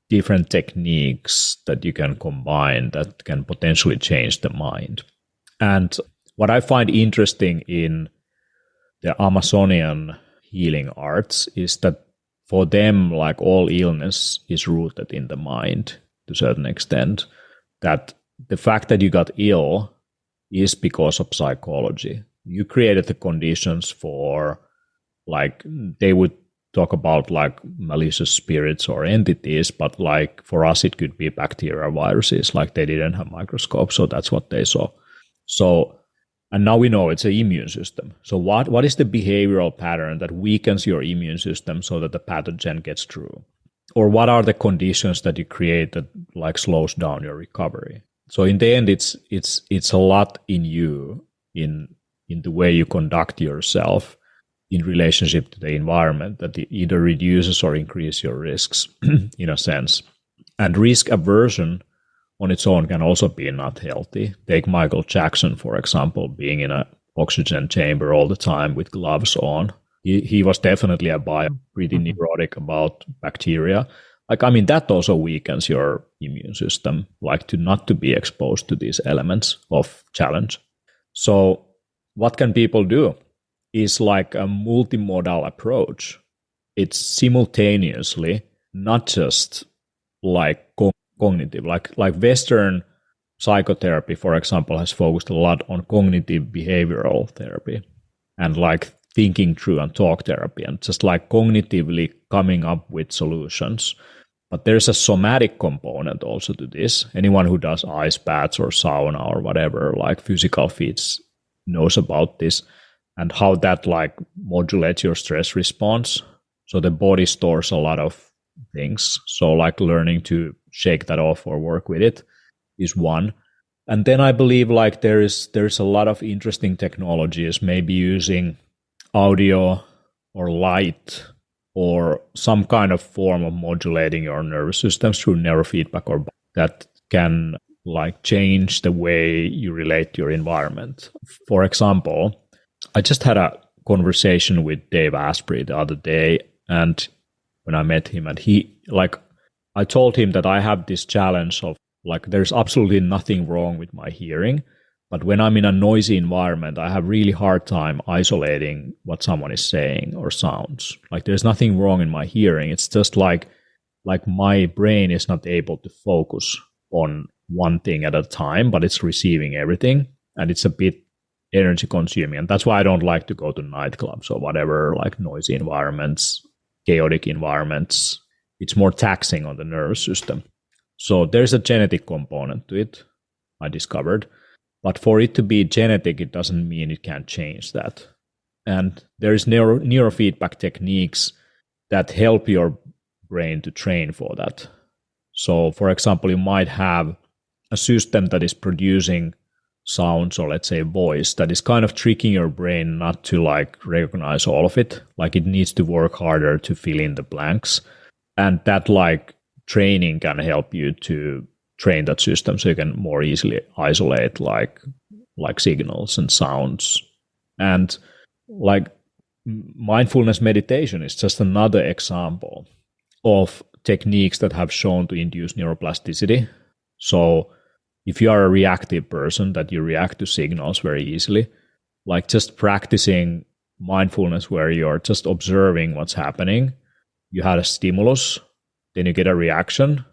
different techniques that you can combine that can potentially change the mind. And what I find interesting in the Amazonian healing arts is that for them, like all illness is rooted in the mind to a certain extent, that the fact that you got ill is because of psychology. You created the conditions for, like, they would talk about like malicious spirits or entities, but like for us, it could be bacteria, viruses, like they didn't have microscopes, so that's what they saw. So, and now we know it's an immune system. So what is the behavioral pattern that weakens your immune system so that the pathogen gets through? Or what are the conditions that you create that like slows down your recovery? So in the end, it's a lot in you, in the way you conduct yourself in relationship to the environment that either reduces or increases your risks in a sense. And risk aversion on its own can also be not healthy. Take Michael Jackson, for example, being in an oxygen chamber all the time with gloves on. He was definitely pretty neurotic about bacteria. Like, I mean, that also weakens your immune system, like not to be exposed to these elements of challenge. So what can people do? Is like a multimodal approach. It's simultaneously not just like cognitive, like Western psychotherapy, for example, has focused a lot on cognitive behavioral therapy and like thinking through and talk therapy and just like cognitively coming up with solutions. But there's a somatic component also to this. Anyone who does ice baths or sauna or whatever, like physical feats, knows about this and how that like modulates your stress response. So the body stores a lot of things. So like learning to shake that off or work with it is one. And then I believe like there's a lot of interesting technologies, maybe using audio or light or some kind of form of modulating your nervous system through neurofeedback, or that can like change the way you relate to your environment. For example, I just had a conversation with Dave Asprey the other day, and when I met him, and I told him that I have this challenge of like, there's absolutely nothing wrong with my hearing, but when I'm in a noisy environment, I have really hard time isolating what someone is saying or sounds. Like there's nothing wrong in my hearing. It's just like like my brain is not able to focus on one thing at a time, but it's receiving everything, and it's a bit energy consuming. And that's why I don't like to go to nightclubs or whatever, like noisy environments, chaotic environments. It's more taxing on the nervous system. So there's a genetic component to it, I discovered. But for it to be genetic, it doesn't mean it can't change that. And there's neurofeedback techniques that help your brain to train for that. So, for example, you might have a system that is producing sounds, or let's say voice, that is kind of tricking your brain not to like recognize all of it. Like it needs to work harder to fill in the blanks. And that like training can help you to train that system so you can more easily isolate like signals and sounds. And like mindfulness meditation is just another example of techniques that have shown to induce neuroplasticity. So if you are a reactive person, that you react to signals very easily, like just practicing mindfulness where you're just observing what's happening. You had a stimulus, then you get a reaction,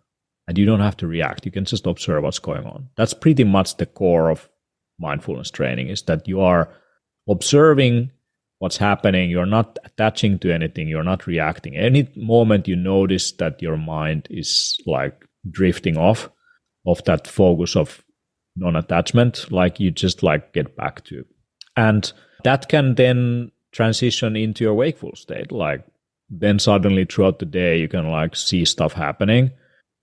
and you don't have to react. You can just observe what's going on. That's pretty much the core of mindfulness training, is that you are observing what's happening. You're not attaching to anything. You're not reacting. Any moment you notice that your mind is like drifting off of that focus of non-attachment, like you just like get back to. And that can then transition into your wakeful state. Like then suddenly throughout the day, you can like see stuff happening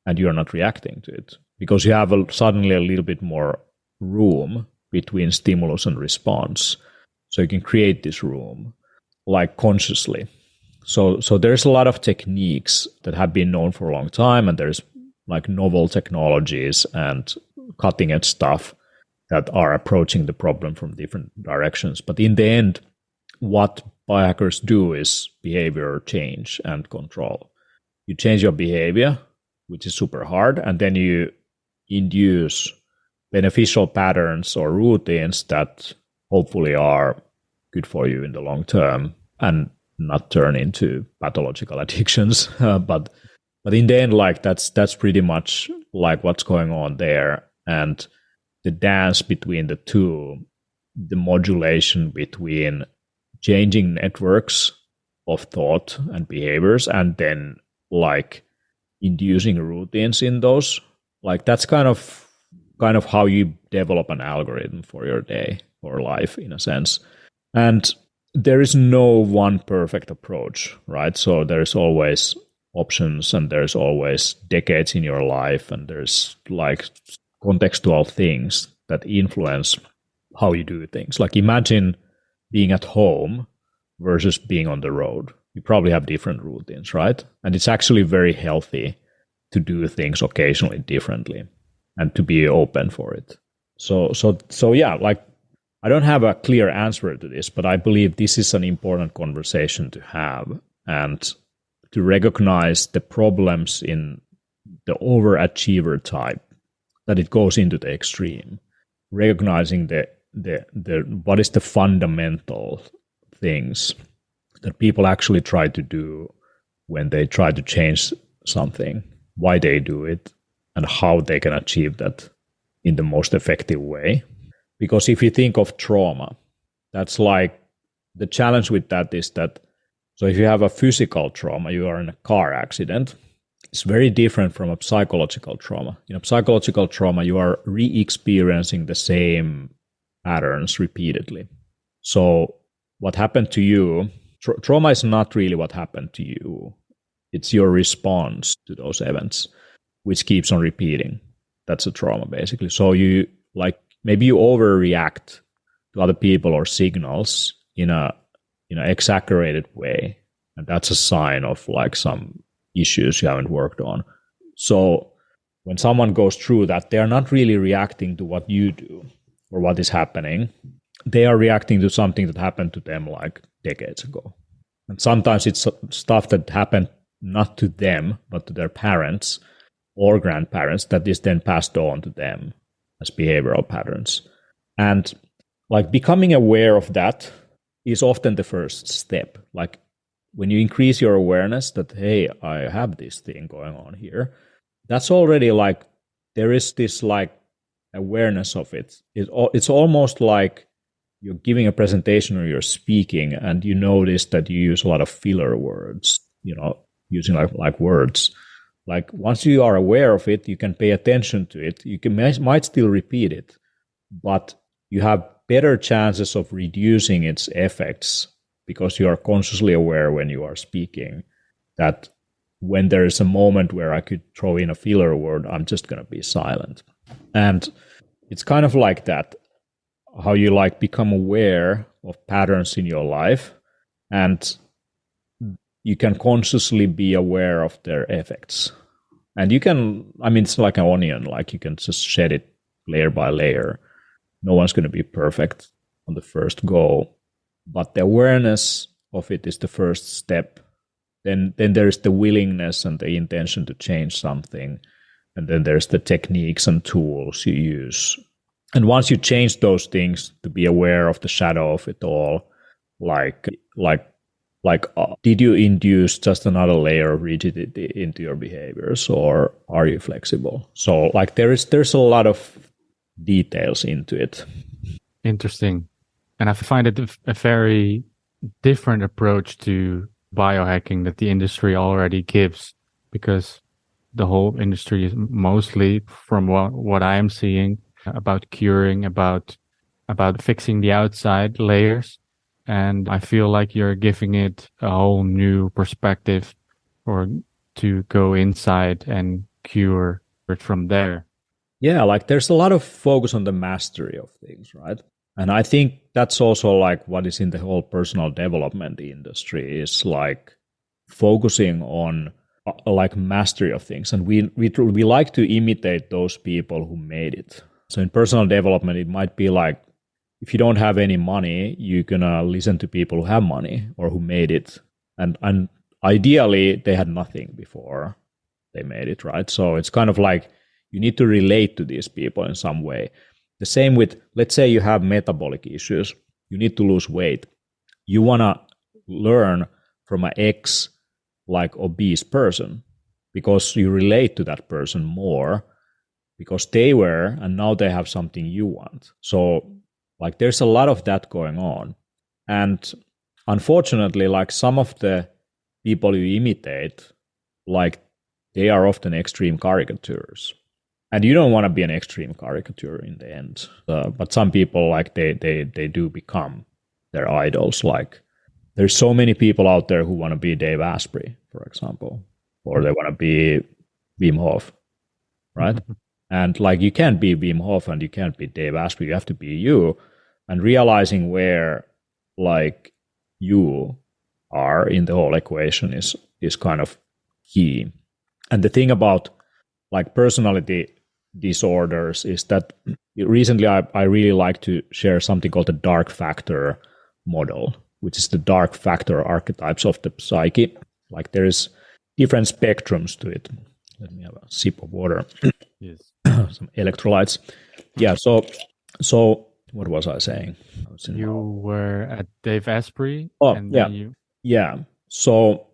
and you're not reacting to it because you have suddenly a little bit more room between stimulus and response. So you can create this room like consciously. So there's a lot of techniques that have been known for a long time, and there's like novel technologies and cutting edge stuff that are approaching the problem from different directions. But in the end, what biohackers do is behavior change and control. You change your behavior, which is super hard, and then you induce beneficial patterns or routines that hopefully are good for you in the long term and not turn into pathological addictions. But in the end, like that's pretty much like what's going on there. And the dance between the two, the modulation between changing networks of thought and behaviors and then like inducing routines in those, like that's kind of how you develop an algorithm for your day or life in a sense. And there is no one perfect approach, right? So there's always options and there's always decades in your life and there's like contextual things that influence how you do things. Like imagine being at home versus being on the road. You probably have different routines, right? And it's actually very healthy to do things occasionally differently and to be open for it. So yeah, like I don't have a clear answer to this, but I believe this is an important conversation to have and to recognize the problems in the overachiever type, that it goes into the extreme, recognizing the what is the fundamental things that people actually try to do when they try to change something, why they do it, and how they can achieve that in the most effective way. Because if you think of trauma, that's like the challenge with that is that, so if you have a physical trauma, you are in a car accident, it's very different from a psychological trauma. In a psychological trauma, you are re-experiencing the same patterns repeatedly. So what happened to you, trauma is not really what happened to you. It's your response to those events, which keeps on repeating. That's a trauma, basically. So you like, maybe you overreact to other people or signals in a exaggerated way, and that's a sign of like some issues you haven't worked on. So when someone goes through that, they are not really reacting to what you do or what is happening. They are reacting to something that happened to them like decades ago. And sometimes it's stuff that happened not to them, but to their parents or grandparents that is then passed on to them as behavioral patterns. And like becoming aware of that is often the first step. Like when you increase your awareness that, hey, I have this thing going on here, that's already like, there is this like awareness of it. It's almost like you're giving a presentation or you're speaking and you notice that you use a lot of filler words, using like words. Like once you are aware of it, you can pay attention to it. You might still repeat it, but you have better chances of reducing its effects because you are consciously aware when you are speaking that when there is a moment where I could throw in a filler word, I'm just going to be silent. And it's kind of like that, how you like become aware of patterns in your life and you can consciously be aware of their effects. And you can, it's like an onion, like you can just shed it layer by layer. No one's going to be perfect on the first go, but the awareness of it is the first step. Then there's the willingness and the intention to change something. And then there's the techniques and tools you use. And once you change those things to be aware of the shadow of it all, did you induce just another layer of rigidity into your behaviors, or are you flexible? So like there's a lot of details into it. Interesting. And I find it a very different approach to biohacking that the industry already gives, because the whole industry is mostly, from what I am seeing, about curing, about fixing the outside layers. And I feel like you're giving it a whole new perspective, or to go inside and cure it from there. Yeah, like there's a lot of focus on the mastery of things, right? And I think that's also like what is in the whole personal development industry, is like focusing on like mastery of things. And we like to imitate those people who made it. So in personal development, it might be like, if you don't have any money, you're going to listen to people who have money or who made it. And ideally, they had nothing before they made it, right? So it's kind of like you need to relate to these people in some way. The same with, let's say you have metabolic issues, you need to lose weight. You want to learn from an like obese person because you relate to that person more because they were, and now they have something you want. So like there's a lot of that going on. And unfortunately, like some of the people you imitate, like they are often extreme caricatures. And you don't want to be an extreme caricature in the end. But some people, like they do become their idols. Like there's so many people out there who want to be Dave Asprey, for example, or they want to be Wim Hof, right? And like you can't be Wim Hof and you can't be Dave Asprey. You have to be you. And realizing where like you are in the whole equation is kind of key. And the thing about like personality disorders is that recently I really like to share something called the dark factor model, which is the dark factor archetypes of the psyche. Like there's different spectrums to it. Let me have a sip of water. Yes. Some electrolytes. Yeah, so what was I saying? You were at Dave Asprey. Oh, and yeah. Then Yeah. So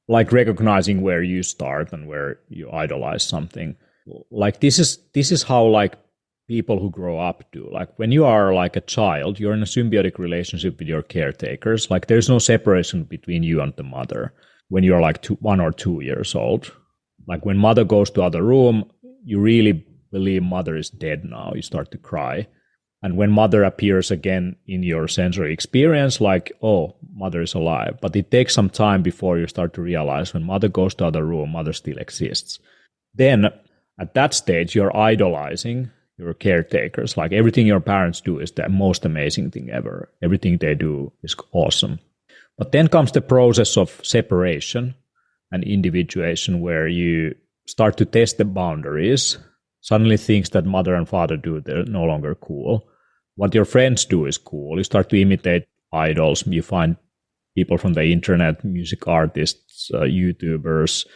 like recognizing where you start and where you idolize something. Like this is how like people who grow up do. Like when you are like a child, you're in a symbiotic relationship with your caretakers. Like there's no separation between you and the mother when you're like 1 or 2 years old. Like when mother goes to other room, you really believe mother is dead now. You start to cry. And when mother appears again in your sensory experience, like, oh, mother is alive. But it takes some time before you start to realize when mother goes to other room, mother still exists. Then at that stage, you're idolizing your caretakers. Like everything your parents do is the most amazing thing ever. Everything they do is awesome. But then comes the process of separation and individuation where you start to test the boundaries. Suddenly things that mother and father do, they're no longer cool. What your friends do is cool. You start to imitate idols. You find people from the internet, music artists, YouTubers,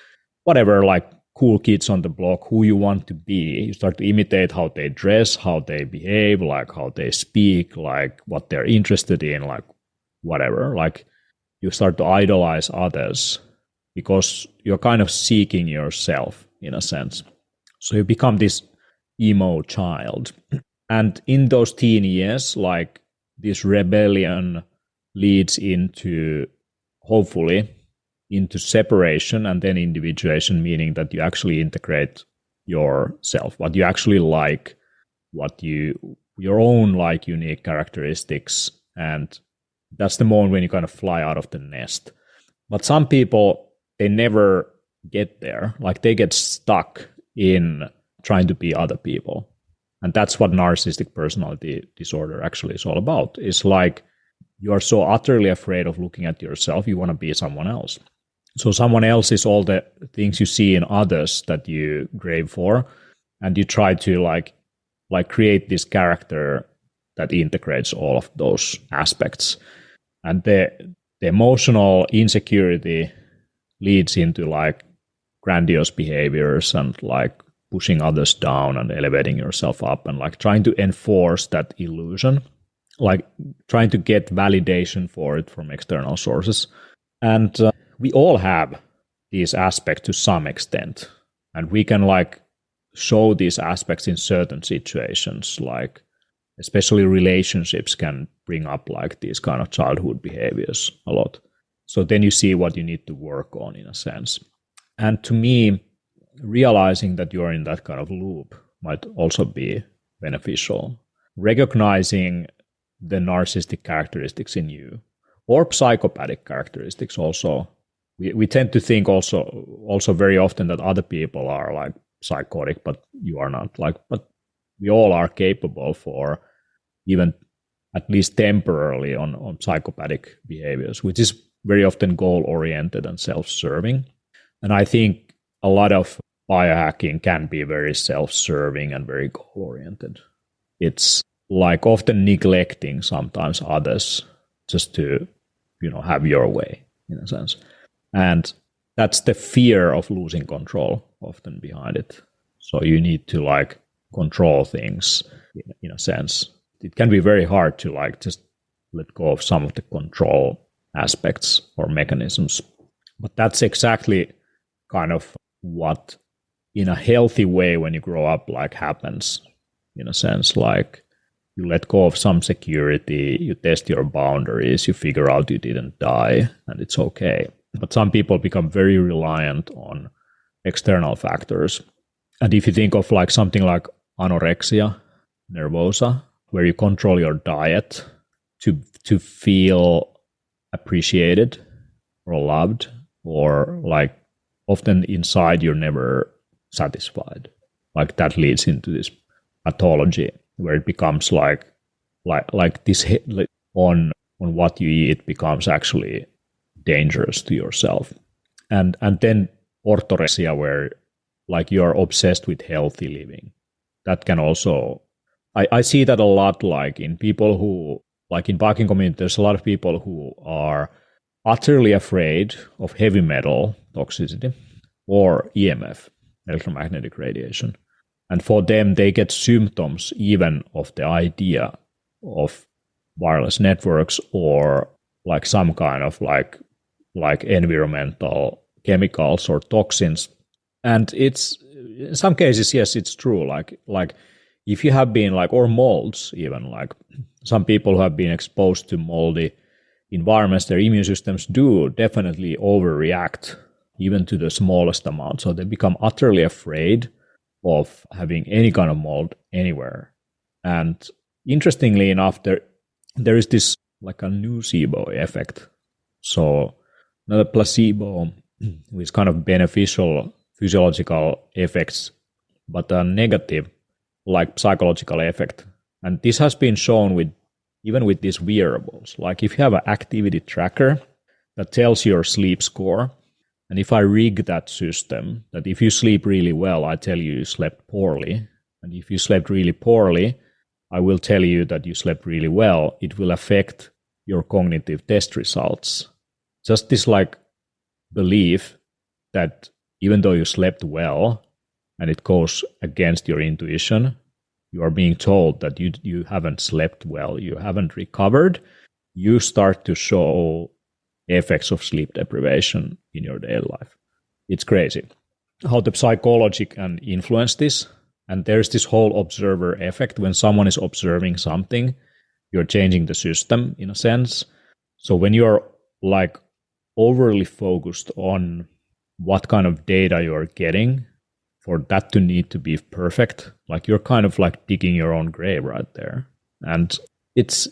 whatever, like cool kids on the block, who you want to be. You start to imitate how they dress, how they behave, like how they speak, like what they're interested in, like whatever. Like you start to idolize others because you're kind of seeking yourself in a sense. So you become this emo child. And in those teen years, like this rebellion leads into, hopefully, into separation and then individuation, meaning that you actually integrate yourself, what you actually like, your own like unique characteristics. And that's the moment when you kind of fly out of the nest. But some people, they never get there. Like they get stuck in trying to be other people. And that's what narcissistic personality disorder actually is all about. It's like you are so utterly afraid of looking at yourself, you want to be someone else. So someone else is all the things you see in others that you crave for. And you try to like create this character that integrates all of those aspects. And the emotional insecurity leads into like grandiose behaviors and like pushing others down and elevating yourself up and like trying to enforce that illusion, like trying to get validation for it from external sources. And we all have these aspects to some extent, and we can like show these aspects in certain situations, like especially relationships can bring up like these kind of childhood behaviors a lot. So then you see what you need to work on in a sense. And to me, realizing that you're in that kind of loop might also be beneficial. Recognizing the narcissistic characteristics in you or psychopathic characteristics also. We tend to think also very often that other people are like psychotic, but you are not. Like, but we all are capable for even at least temporarily on psychopathic behaviors, which is very often goal-oriented and self-serving. And I think a lot of biohacking can be very self-serving and very goal-oriented. It's like often neglecting sometimes others just to, have your way in a sense. And that's the fear of losing control often behind it. So you need to like control things in a sense. It can be very hard to like just let go of some of the control aspects or mechanisms. But that's exactly kind of what in a healthy way when you grow up like happens in a sense. Like you let go of some security, you test your boundaries, you figure out you didn't die and it's okay. But some people become very reliant on external factors. And if you think of like something like anorexia nervosa, where you control your diet to feel appreciated or loved, or like often inside you're never satisfied. Like that leads into this pathology where it becomes like this on what you eat becomes actually dangerous to yourself. And then orthorexia, where like you're obsessed with healthy living. That can also, I see that a lot like in people who, like in biohacking community, there's a lot of people who are utterly afraid of heavy metal toxicity or EMF, electromagnetic radiation. And for them, they get symptoms even of the idea of wireless networks or like some kind of like environmental chemicals or toxins. And it's in some cases, yes, it's true. Like if you have been like, or molds even, like some people who have been exposed to moldy environments, their immune systems do definitely overreact even to the smallest amount. So they become utterly afraid of having any kind of mold anywhere. And interestingly enough, there is this like a nocebo effect. So not a placebo with kind of beneficial physiological effects, but a negative like psychological effect. And this has been shown even with these wearables. Like if you have an activity tracker that tells your sleep score, and if I rig that system, that if you sleep really well, I tell you slept poorly. And if you slept really poorly, I will tell you that you slept really well. It will affect your cognitive test results. Just this like belief that even though you slept well and it goes against your intuition, you are being told that you haven't slept well, you haven't recovered, you start to show effects of sleep deprivation in your daily life. It's crazy how the psychology can influence this. And there's this whole observer effect. When someone is observing something, you're changing the system in a sense. So when you're like overly focused on what kind of data you're getting for that to need to be perfect, like you're kind of like digging your own grave right there. And it's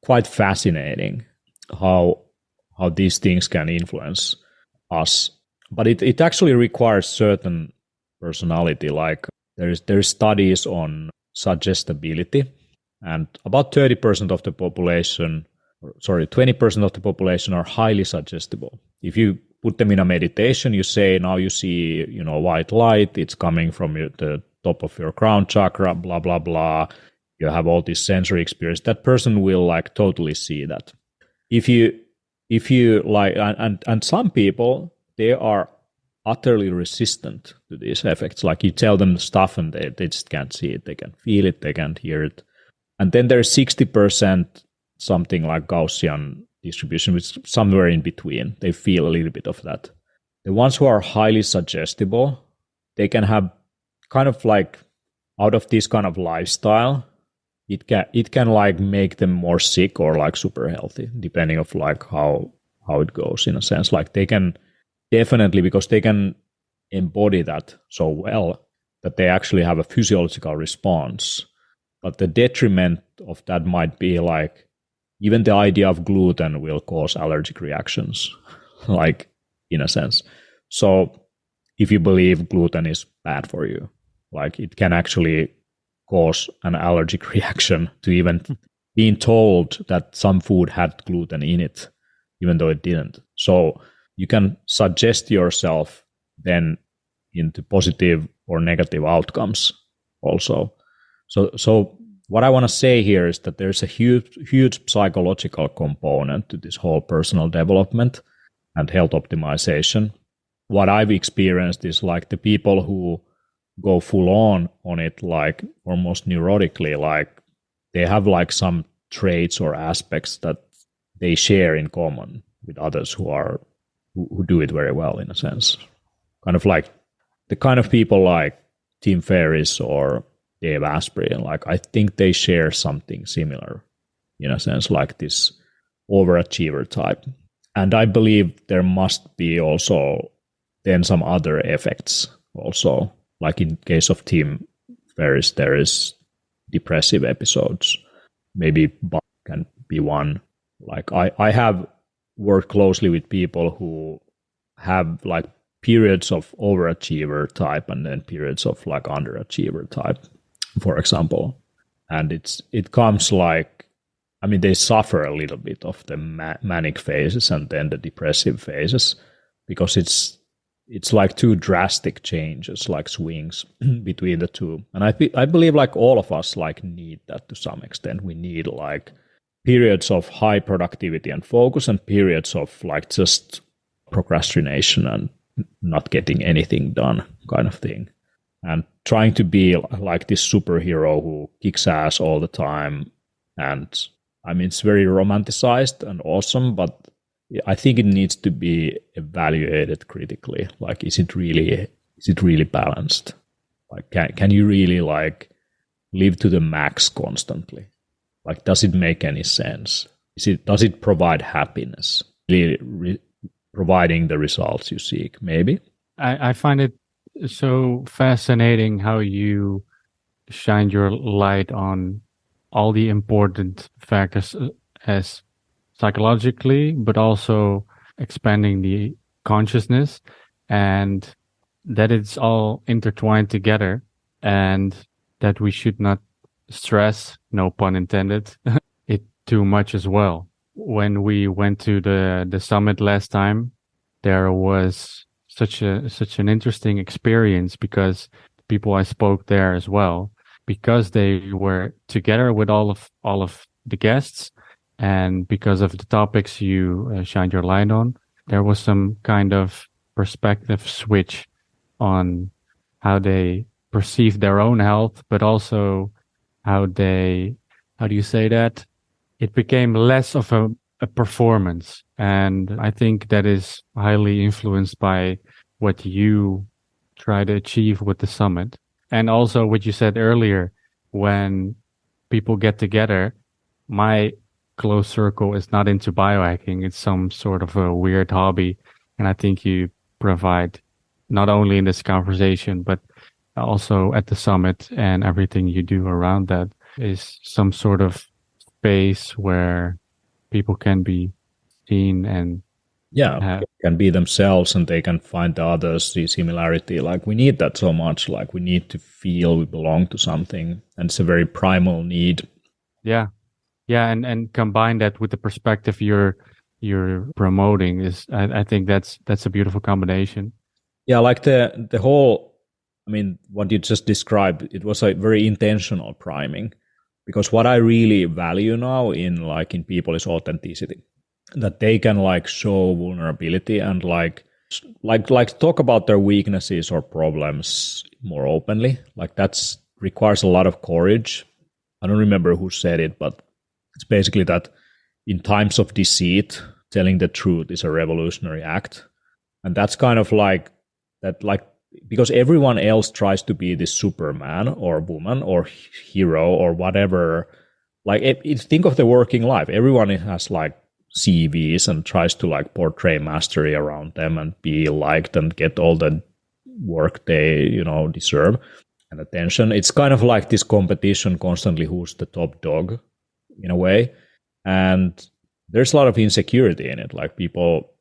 quite fascinating how these things can influence us. But it actually requires certain personality. Like there's studies on suggestibility, and about 30% of the population, 20% of the population are highly suggestible. If you put them in a meditation, you say, now you see, white light, it's coming from the top of your crown chakra, blah, blah, blah. You have all this sensory experience. That person will like totally see that. If you like, and some people, they are utterly resistant to these effects. Like you tell them stuff and they just can't see it. They can feel it. They can't hear it. And then there's 60% something like Gaussian distribution, which is somewhere in between. They feel a little bit of that. The ones who are highly suggestible, they can have kind of like out of this kind of lifestyle, it can like make them more sick or like super healthy, depending of like how it goes in a sense. Like they can definitely, because they can embody that so well that they actually have a physiological response. But the detriment of that might be like even the idea of gluten will cause allergic reactions, like in a sense. So if you believe gluten is bad for you, like it can actually cause an allergic reaction to even being told that some food had gluten in it, even though it didn't. So you can suggest yourself then into positive or negative outcomes also. So what I want to say here is that there's a huge psychological component to this whole personal development and health optimization. What I've experienced is like the people who go full on it, like almost neurotically, like they have like some traits or aspects that they share in common with others who do it very well in a sense. Kind of like the kind of people like Tim Ferriss or Dave Asprey, and like I think they share something similar in a sense, like this overachiever type. And I believe there must be also then some other effects also. Like in case of Tim Ferriss, there is depressive episodes. Maybe can be one. Like I have worked closely with people who have like periods of overachiever type and then periods of like underachiever type, for example. And it comes like, I mean, they suffer a little bit of the manic phases and then the depressive phases because it's like two drastic changes, like swings between the two. And I believe like all of us like need that to some extent. We need like periods of high productivity and focus and periods of like just procrastination and not getting anything done kind of thing. And trying to be like this superhero who kicks ass all the time. And I mean, it's very romanticized and awesome, but I think it needs to be evaluated critically. Like, is it really balanced? Like, can you really like live to the max constantly? Like, does it make any sense? Does it provide happiness? Really providing the results you seek? Maybe. I find it so fascinating how you shine your light on all the important factors as psychologically, but also expanding the consciousness, and that it's all intertwined together, and that we should not stress, no pun intended, it too much as well. When we went to the summit last time, there was such an interesting experience because people I spoke there as well, because they were together with all of the guests, and because of the topics you shined your light on, there was some kind of perspective switch on how they perceive their own health, but also how do you say that? It became less of a a performance. And I think that is highly influenced by what you try to achieve with the summit. And also what you said earlier, when people get together, my close circle is not into biohacking. It's some sort of a weird hobby. And I think you provide not only in this conversation, but also at the summit and everything you do around that is some sort of space where people can be seen and Yeah, have, can be themselves and they can find the others, the similarity. Like we need that so much. Like we need to feel we belong to something. And it's a very primal need. yeah. Yeah. And combine that with the perspective you're promoting is, I think that's a beautiful combination. Yeah, like the whole, I mean, what you just described, it was a very intentional priming. Because what I really value now in people is authenticity. That they can like show vulnerability and like talk about their weaknesses or problems more openly. Like that's requires a lot of courage. I don't remember who said it, but it's basically that in times of deceit, telling the truth is a revolutionary act. And that's kind of like that, like, because everyone else tries to be this Superman or woman or hero or whatever. Like, think of the working life. Everyone has like CVs and tries to like portray mastery around them and be liked and get all the work they, deserve and attention. It's kind of like this competition constantly who's the top dog in a way. And there's a lot of insecurity in it. Like people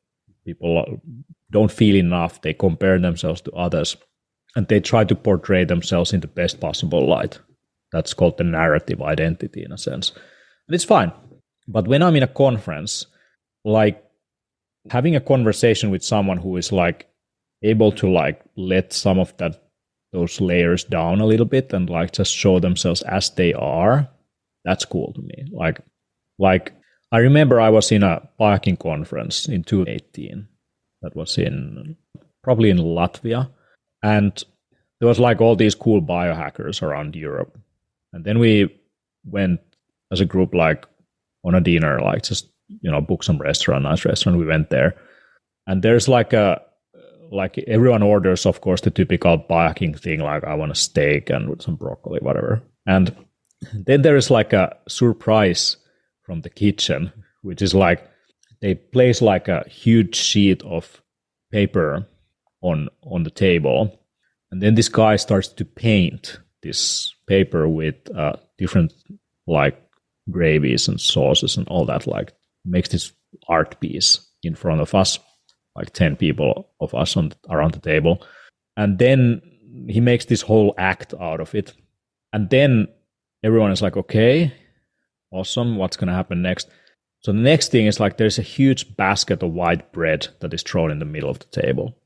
don't feel enough. They compare themselves to others and they try to portray themselves in the best possible light. That's called the narrative identity in a sense. And it's fine. But when I'm in a conference, like having a conversation with someone who is like able to like let some of those layers down a little bit and like just show themselves as they are, that's cool to me. Like I remember I was in a biohacking conference in 2018. That was probably in Latvia. And there was like all these cool biohackers around Europe. And then we went as a group like on a dinner, like just, book some nice restaurant. We went there. And there's like everyone orders, of course, the typical biohacking thing, like I want a steak and with some broccoli, whatever. And then there is like a surprise from the kitchen, which is like they place like a huge sheet of paper on the table. And then this guy starts to paint this paper with different like gravies and sauces and all that, like makes this art piece in front of us, like 10 people of us around the table. And then he makes this whole act out of it. And then everyone is like, okay, awesome. What's going to happen next? So the next thing is like there's a huge basket of white bread that is thrown in the middle of the table.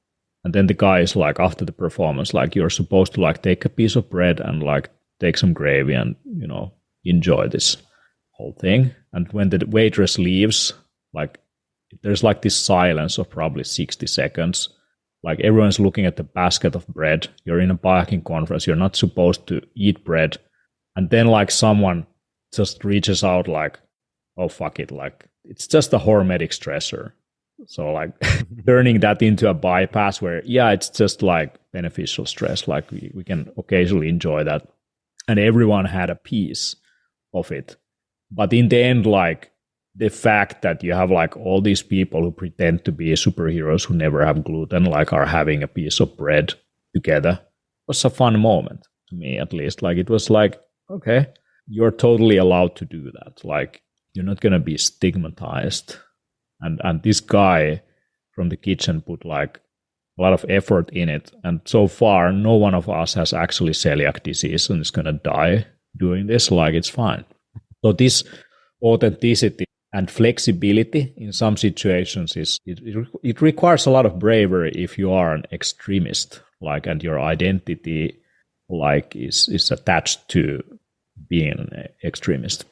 And then the guy is like, after the performance, like you're supposed to like take a piece of bread and like take some gravy and, enjoy this whole thing. And when the waitress leaves, like there's like this silence of probably 60 seconds. Like everyone's looking at the basket of bread. You're in a biohacking conference. You're not supposed to eat bread. And then like someone just reaches out like, oh, fuck it. Like it's just a hormetic stressor. So like turning that into a bypass where, yeah, it's just like beneficial stress. Like we can occasionally enjoy that. And everyone had a piece of it. But in the end, like the fact that you have like all these people who pretend to be superheroes who never have gluten, like are having a piece of bread together was a fun moment to me, at least. Like it was like, okay, you're totally allowed to do that. Like you're not going to be stigmatized. And this guy from the kitchen put like a lot of effort in it. And so far, no one of us has actually celiac disease and is going to die doing this. Like it's fine. So this authenticity and flexibility in some situations it requires a lot of bravery if you are an extremist, like, and your identity like is attached to being an extremist.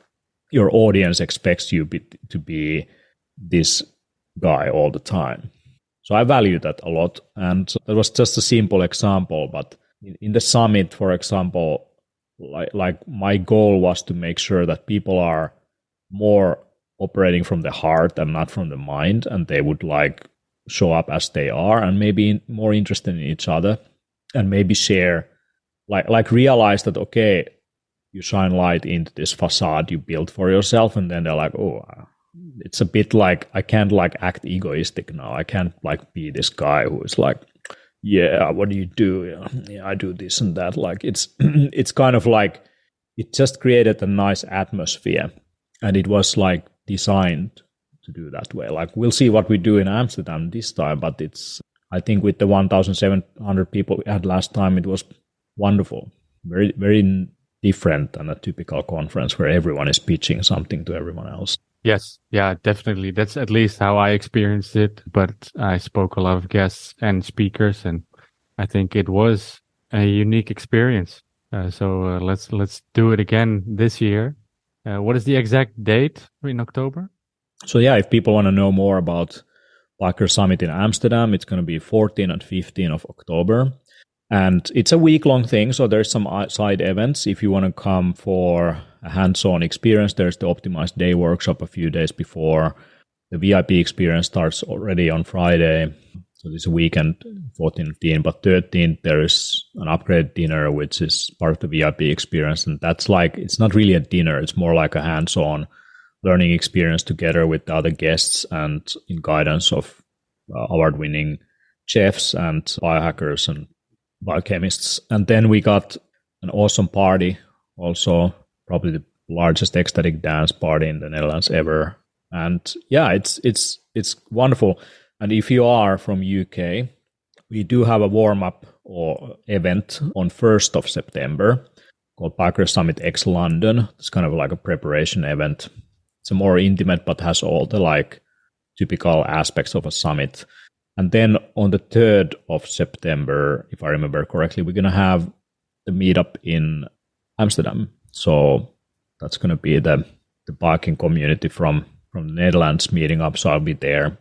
Your audience expects you to be this guy all the time. So I value that a lot. And that was just a simple example. But in the summit, for example, like my goal was to make sure that people are more operating from the heart and not from the mind, and they would like show up as they are and maybe more interested in each other and maybe share, like realize that, okay, you shine light into this facade you built for yourself, and then they're like, oh, it's a bit like I can't like act egoistic now. I can't like be this guy who is like, yeah, what do you do? Yeah, I do this and that. Like it's it's kind of like it just created a nice atmosphere, and it was like designed to do that way. Like we'll see what we do in Amsterdam this time, but it's, I think with the 1,700 people we had last time, it was wonderful. Very, very different than a typical conference where everyone is pitching something to everyone else. Yes, yeah, definitely. That's at least how I experienced it. But I spoke a lot of guests and speakers, and I think it was a unique experience. So let's do it again this year. What is the exact date in October? So yeah, if people want to know more about Biohacker Summit in Amsterdam, it's going to be 14 and 15 of October. And it's a week-long thing, so there's some side events. If you want to come for a hands-on experience, there's the Optimized Day workshop a few days before. The VIP experience starts already on Friday. So this weekend, 14, 15, but 13th, there is an upgrade dinner, which is part of the VIP experience. And that's like, it's not really a dinner. It's more like a hands-on learning experience together with the other guests and in guidance of award-winning chefs and biohackers and biochemists. And then we got an awesome party, also probably the largest ecstatic dance party in the Netherlands ever. And yeah, it's wonderful. And if you are from UK, we do have a warm-up or event on 1st of September called Biohacker Summit X London. It's kind of like a preparation event. It's a more intimate, but has all the like typical aspects of a summit. And then on the 3rd of September, if I remember correctly, we're going to have the meetup in Amsterdam. So that's going to be the biking community from the Netherlands meeting up. So I'll be there.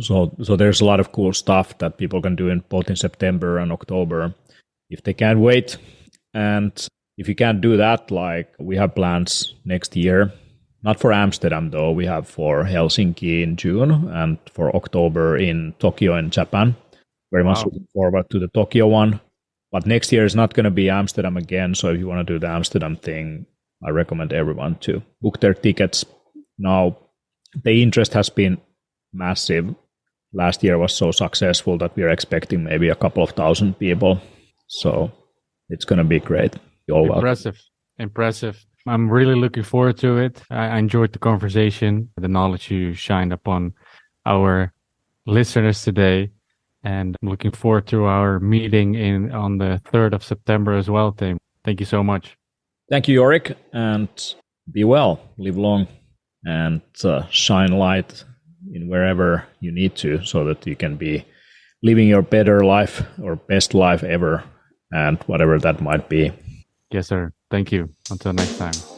So there's a lot of cool stuff that people can do both in September and October if they can't wait. And if you can't do that, like we have plans next year. Not for Amsterdam, though. We have for Helsinki in June and for October in Tokyo in Japan. Very much looking forward to the Tokyo one. But next year is not going to be Amsterdam again. So if you want to do the Amsterdam thing, I recommend everyone to book their tickets. Now, the interest has been massive. Last year was so successful that we are expecting maybe a couple of thousand people. So it's going to be great. Impressive. I'm really looking forward to it. I enjoyed the conversation, the knowledge you shined upon our listeners today. And I'm looking forward to our meeting on the 3rd of September as well, Teemu. Thank you so much. Thank you, Yorick. And be well, live long, and shine light in wherever you need to so that you can be living your better life or best life ever, and whatever that might be. Yes, sir. Thank you. Until next time.